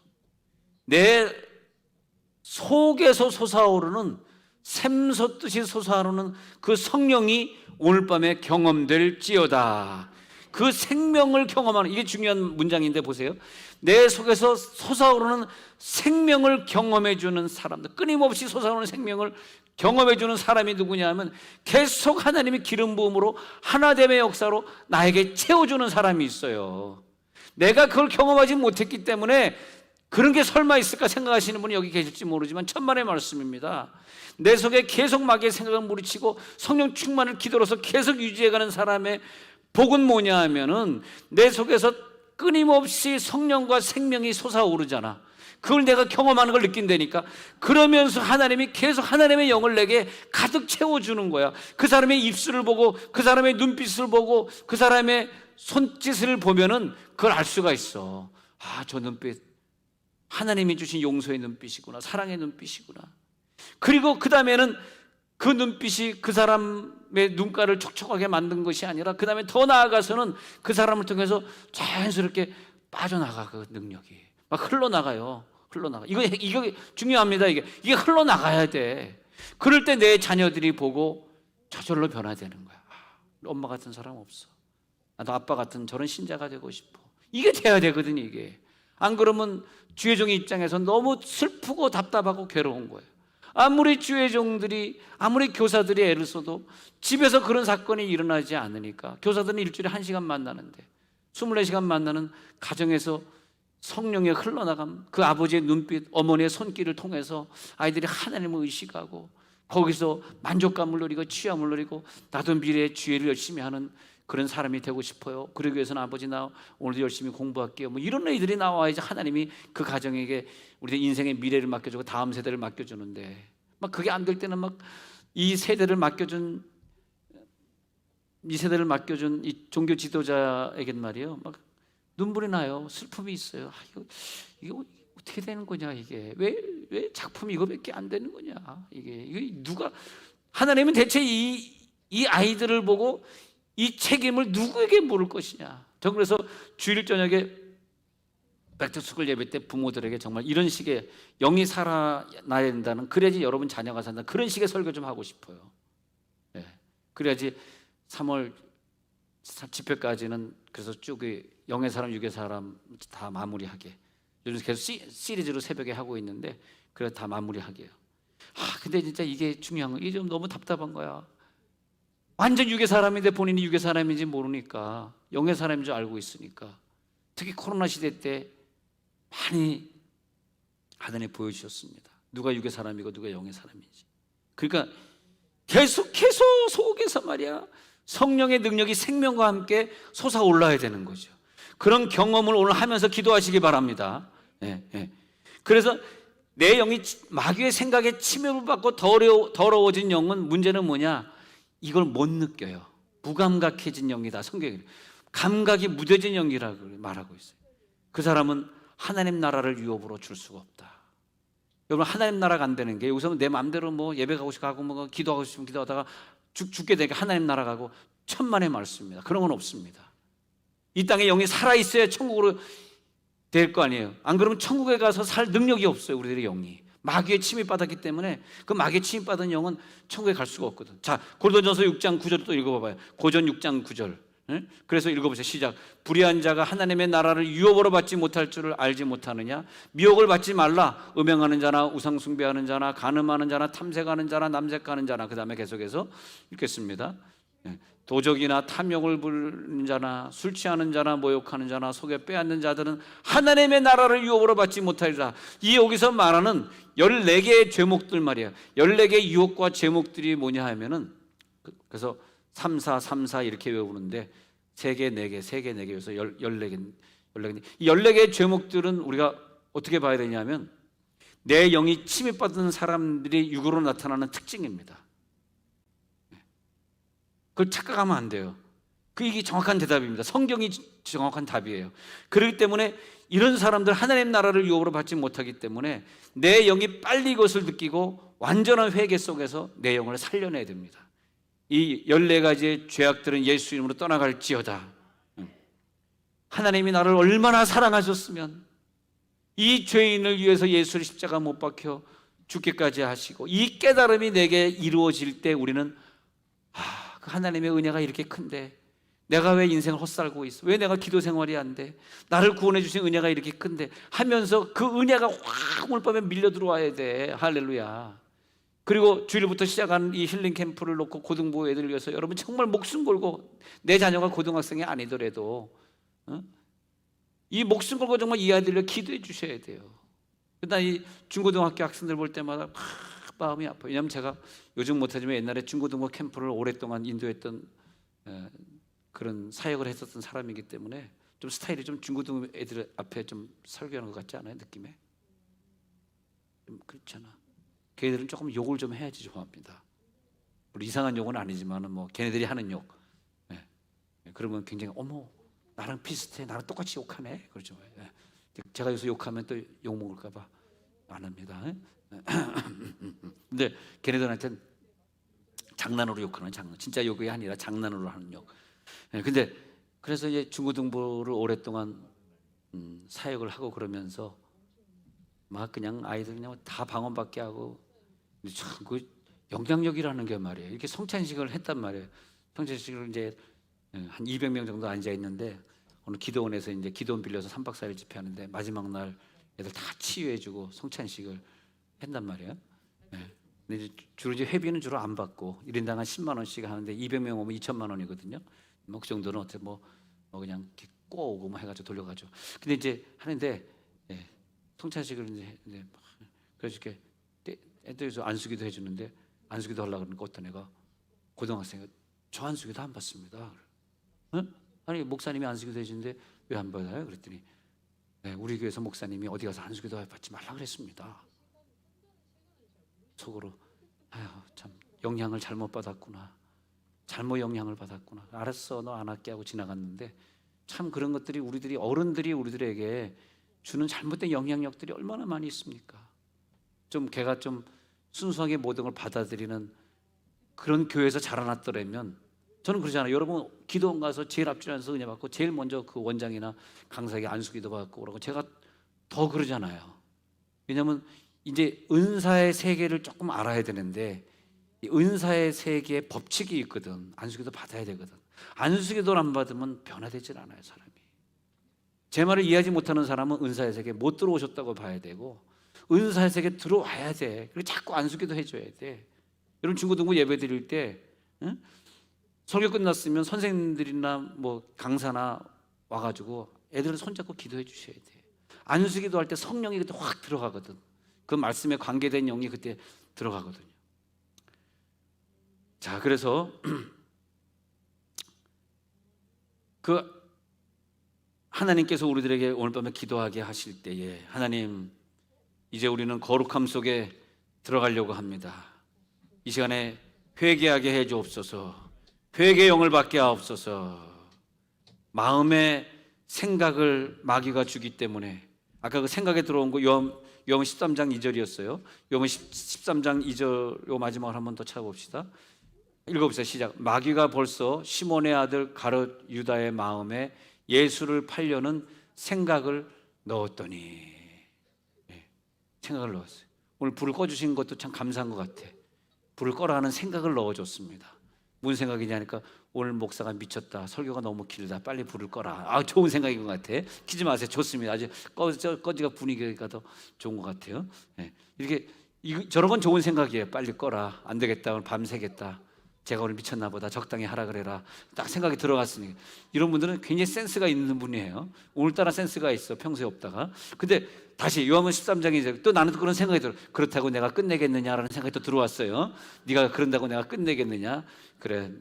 내 속에서 솟아오르는, 샘솟듯이 솟아오르는 그 성령이 오늘 밤에 경험될지어다. 그 생명을 경험하는, 이게 중요한 문장인데 보세요. 내 속에서 솟아오르는 생명을 경험해주는 사람들, 끊임없이 솟아오르는 생명을 경험해주는 사람이 누구냐 하면 계속 하나님의 기름 부음으로 하나됨의 역사로 나에게 채워주는 사람이 있어요. 내가 그걸 경험하지 못했기 때문에 그런 게 설마 있을까 생각하시는 분이 여기 계실지 모르지만 천만의 말씀입니다. 내 속에 계속 마귀의 생각을 물리치고 성령 충만을 기도로서 계속 유지해가는 사람의 복은 뭐냐 하면은 내 속에서 끊임없이 성령과 생명이 솟아오르잖아. 그걸 내가 경험하는 걸 느낀다니까. 그러면서 하나님이 계속 하나님의 영을 내게 가득 채워주는 거야. 그 사람의 입술을 보고 그 사람의 눈빛을 보고 그 사람의 손짓을 보면은 그걸 알 수가 있어. 아, 저 눈빛 하나님이 주신 용서의 눈빛이구나, 사랑의 눈빛이구나. 그리고 그 다음에는 그 눈빛이 그 사람의 눈가를 촉촉하게 만든 것이 아니라 그 다음에 더 나아가서는 그 사람을 통해서 자연스럽게 빠져나가. 그 능력이 막 흘러나가요. 흘러나가. 이거 중요합니다. 이게 흘러나가야 돼. 그럴 때 내 자녀들이 보고 저절로 변화되는 거야. 엄마 같은 사람 없어. 나도 아빠 같은 저런 신자가 되고 싶어. 이게 돼야 되거든요. 이게 안 그러면 주의 종의 입장에서 너무 슬프고 답답하고 괴로운 거예요. 아무리 주의 종들이, 아무리 교사들이 애를 써도 집에서 그런 사건이 일어나지 않으니까. 교사들은 일주일에 1시간 만나는데 24시간 만나는 가정에서 성령의 흘러나감, 그 아버지의 눈빛, 어머니의 손길을 통해서 아이들이 하나님을 의식하고 거기서 만족감을 누리고 취함을 누리고 나도 미래의 주의를 열심히 하는 그런 사람이 되고 싶어요. 그러기 위해서는 아버지 나 오늘도 열심히 공부할게요. 뭐 이런 애들이 나와야지 하나님이 그 가정에게 우리 인생의 미래를 맡겨주고 다음 세대를 맡겨주는데, 막 그게 안 될 때는 막 이 세대를 맡겨준 이 종교 지도자에겐 말이에요, 막 눈물이 나요. 슬픔이 있어요. 이거 어떻게 되는 거냐 이게? 왜 작품이 이거밖에 안 되는 거냐 이게 누가 하나님은 대체 이 아이들을 보고 이 책임을 누구에게 물을 것이냐? 저 그래서 주일 저녁에 백투스쿨 예배 때 부모들에게 정말 이런 식의 영이 살아나야 된다는, 그래야지 여러분 자녀가 산다, 그런 식의 설교 좀 하고 싶어요. 네. 그래야지 3월 집회까지는 그래서 쭉 영의 사람 육의 사람 다 마무리하게, 요즘 계속 시리즈로 새벽에 하고 있는데 그래 다 마무리하게요. 근데 진짜 이게 중요한 거, 이게 좀 너무 답답한 거야. 완전 육의 사람인데 본인이 육의 사람인지 모르니까, 영의 사람인 줄 알고 있으니까. 특히 코로나 시대 때 많이 하나님 보여주셨습니다. 누가 육의 사람이고 누가 영의 사람인지. 그러니까 계속해서 속에서 말이야 성령의 능력이 생명과 함께 솟아올라야 되는 거죠. 그런 경험을 오늘 하면서 기도하시기 바랍니다. 그래서 내 영이 마귀의 생각에 침입을 받고 더러워진 영은, 문제는 뭐냐? 이걸 못 느껴요. 무감각해진 영이다. 성경이 감각이 무뎌진 영이라고 말하고 있어요. 그 사람은 하나님 나라를 유업으로 줄 수가 없다. 여러분, 하나님 나라가 안 되는 게, 여기서 내 마음대로 뭐 예배 가고 싶고 하고 뭐 기도하고 싶으면 기도하다가 죽게 되니까 하나님 나라 가고, 천만의 말씀입니다. 그런 건 없습니다. 이 땅에 영이 살아있어야 천국으로 될 거 아니에요. 안 그러면 천국에 가서 살 능력이 없어요. 우리들의 영이 마귀의 침입받았기 때문에, 그 마귀의 침입받은 영은 천국에 갈 수가 없거든. 자, 고린도전서 6장 9절 또 읽어봐봐요. 고전 6장 9절. 그래서 읽어보세요. 시작. 불의한 자가 하나님의 나라를 유업으로 받지 못할 줄을 알지 못하느냐? 미혹을 받지 말라. 음행하는 자나 우상 숭배하는 자나 간음하는 자나 탐색하는 자나 남색하는 자나, 그 다음에 계속해서 읽겠습니다. 도적이나 탐욕을 부르는 자나 술 취하는 자나 모욕하는 자나 속여 빼앗는 자들은 하나님의 나라를 유업으로 받지 못하리라. 이 여기서 말하는 14개의 죄목들 말이에요. 14개의 유혹과 죄목들이 뭐냐 하면은, 그래서 3, 4, 3, 4 이렇게 외우는데 3개, 4개, 3개, 4개 해서 14개. 이 14개의 죄목들은 우리가 어떻게 봐야 되냐면, 내 영이 침입받은 사람들이 육으로 나타나는 특징입니다. 그걸 착각하면 안 돼요. 이게 정확한 대답입니다. 성경이 정확한 답이에요. 그렇기 때문에 이런 사람들 하나님 나라를 유업으로 받지 못하기 때문에 내 영이 빨리 이것을 느끼고 완전한 회개 속에서 내 영을 살려내야 됩니다. 이 14가지의 죄악들은 예수 이름으로 떠나갈지어다. 하나님이 나를 얼마나 사랑하셨으면 이 죄인을 위해서 예수를 십자가 못 박혀 죽기까지 하시고, 이 깨달음이 내게 이루어질 때 우리는 그 하나님의 은혜가 이렇게 큰데 내가 왜 인생을 헛살고 있어? 왜 내가 기도 생활이 안 돼? 나를 구원해 주신 은혜가 이렇게 큰데 하면서 그 은혜가 확 오늘 밤에 밀려 들어와야 돼. 할렐루야. 그리고 주일부터 시작하는 이 힐링 캠프를 놓고 고등부 애들 위해서 여러분 정말 목숨 걸고, 내 자녀가 고등학생이 아니더라도 이 목숨 걸고 정말 이 아이들을 기도해 주셔야 돼요. 그다음 이 중고등학교 학생들 볼 때마다 마음이 아파요. 왜냐하면 제가 요즘 못하지만 옛날에 중고등부 캠프를 오랫동안 인도했던 그런 사역을 했었던 사람이기 때문에 좀 스타일이 좀 중고등부 애들 앞에 좀 설교하는 것 같지 않아요? 느낌에? 좀 그렇잖아. 걔네들은 조금 욕을 좀 해야지 좋아합니다. 물론 이상한 욕은 아니지만은 뭐 걔네들이 하는 욕. 그러면 굉장히 어머 나랑 비슷해, 나랑 똑같이 욕하네, 그렇죠. 제가 여기서 욕하면 또 욕 먹을까봐 안 합니다. 근데 걔네들한테는 장난으로 욕하는, 진짜 욕이 아니라 장난으로 하는 욕. 근데 그래서 이제 중고등부를 오랫동안 사역을 하고 그러면서 막 그냥 아이들 그냥 다 방언받게 하고, 참 그 영향력이라는 게 말이에요. 이렇게 성찬식을 했단 말이에요. 성찬식을 이제 한 200명 정도 앉아 있는데, 오늘 기도원에서 이제 기도원 빌려서 3박 4일 집회하는데 마지막 날 애들 다 치유해주고 성찬식을 했단 말이에요. 근데 이제 주로 이제 회비는 주로 안 받고 1인당 한 10만 원씩 하는데 200명 오면 2천만 원이거든요. 뭐 그 정도는 어떻게 뭐 그냥 이렇게 꼬우고 뭐 해가지고 돌려가지고. 근데 이제 하는데 성찬식을 이제 그래서 이렇게 애들에서 안수기도 해주는데, 안수기도 하려고 그러니까 어떤 애가, 고등학생이, 저 안수기도 안 받습니다. 아니 목사님이 안수기도 해주는데 왜 안 받아요? 그랬더니 우리 교회에서 목사님이 어디 가서 안수기도 받지 말라 그랬습니다. 속으로 아휴 참 영향을 잘못 받았구나, 잘못 영향을 받았구나, 알았어 너 안 할게 하고 지나갔는데, 참 그런 것들이 어른들이 우리들에게 주는 잘못된 영향력들이 얼마나 많이 있습니까? 좀 걔가 좀 순수하게 모든 걸 받아들이는 그런 교회에서 자라났더라면, 저는 그러잖아요. 여러분 기도원 가서 제일 앞줄에 앉아서 은혜 받고 제일 먼저 그 원장이나 강사에게 안수기도 받고 그러고 제가 더 그러잖아요. 왜냐하면 이제 은사의 세계를 조금 알아야 되는데, 이 은사의 세계에 법칙이 있거든. 안수기도 받아야 되거든. 안수기도를 안 받으면 변화되질 않아요, 사람이. 제 말을 이해하지 못하는 사람은 은사의 세계에 못 들어오셨다고 봐야 되고, 은사의 세계에 들어와야 돼. 그리고 자꾸 안수기도 해줘야 돼. 여러분 중고등부 예배 드릴 때 설교 끝났으면 선생님들이나 뭐 강사나 와가지고 애들을 손잡고 기도해 주셔야 돼. 안수기도 할 때 성령이 그때 확 들어가거든. 그 말씀에 관계된 영이 그때 들어가거든요. 자, 그래서 그 하나님께서 우리들에게 오늘 밤에 기도하게 하실 때에, 하나님 이제 우리는 거룩함 속에 들어가려고 합니다. 이 시간에 회개하게 해 주옵소서. 회개의 영을 받게 하옵소서. 마음의 생각을 마귀가 주기 때문에, 아까 그 생각에 들어온 거 요한 13장 2절이었어요. 요한 13장 2절 요 마지막을 한번 더 찾아봅시다. 읽어보세요. 시작. 마귀가 벌써 시몬의 아들 가룟 유다의 마음에 예수를 팔려는 생각을 넣었더니, 생각을 넣었어요. 오늘 불을 꺼주신 것도 참 감사한 것 같아. 불을 꺼라 하는 생각을 넣어줬습니다. 무슨 생각이냐니까, 오늘 목사가 미쳤다, 설교가 너무 길다, 빨리 불을 꺼라. 아, 좋은 생각인 것 같아. 키지 마세요. 좋습니다. 아주 꺼지가 분위기가 더 좋은 것 같아요. 이렇게 저런 건 좋은 생각이에요. 빨리 꺼라. 안 되겠다. 오늘 밤새겠다. 제가 오늘 미쳤나 보다. 적당히 하라 그래라. 딱 생각이 들어갔으니까. 이런 분들은 굉장히 센스가 있는 분이에요. 오늘따라 센스가 있어. 평소에 없다가. 근데 다시 요한복음 13장에 이제 또 나는 그런 생각이 들어. 그렇다고 내가 끝내겠느냐라는 생각이 또 들어왔어요. 네가 그런다고 내가 끝내겠느냐? 그래,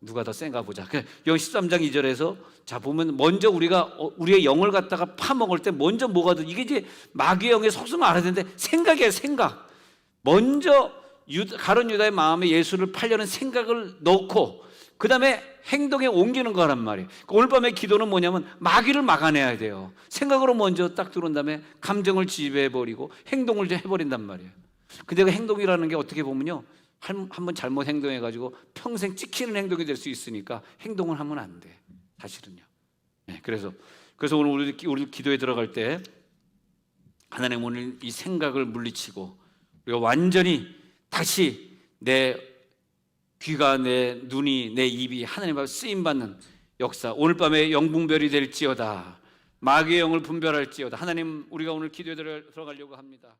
누가 더 센가 보자. 요한 13장 2절에서 자 보면, 먼저 우리가 우리의 영을 갖다가 파먹을 때 먼저 뭐가 돼? 이게 이제 마귀의 영의 속성을 알아야 되는데, 생각이에요. 생각. 먼저 가룟 유다의 마음에 예수를 팔려는 생각을 넣고 그 다음에 행동에 옮기는 거란 말이에요. 오늘 밤의 기도는 뭐냐면 마귀를 막아내야 돼요. 생각으로 먼저 딱 들어온 다음에 감정을 지배해버리고 행동을 해버린단 말이에요. 근데 그 행동이라는 게 어떻게 보면요, 한번 잘못 행동해가지고 평생 찍히는 행동이 될 수 있으니까 행동을 하면 안 돼, 사실은요. 그래서 오늘 우리 기도에 들어갈 때 하나님 오늘 이 생각을 물리치고 우리가 완전히 다시 내 귀가, 내 눈이, 내 입이 하나님 앞에 쓰임받는 역사, 오늘 밤에 영분별이 될지어다. 마귀의 영을 분별할지어다. 하나님, 우리가 오늘 기도에 들어가려고 합니다.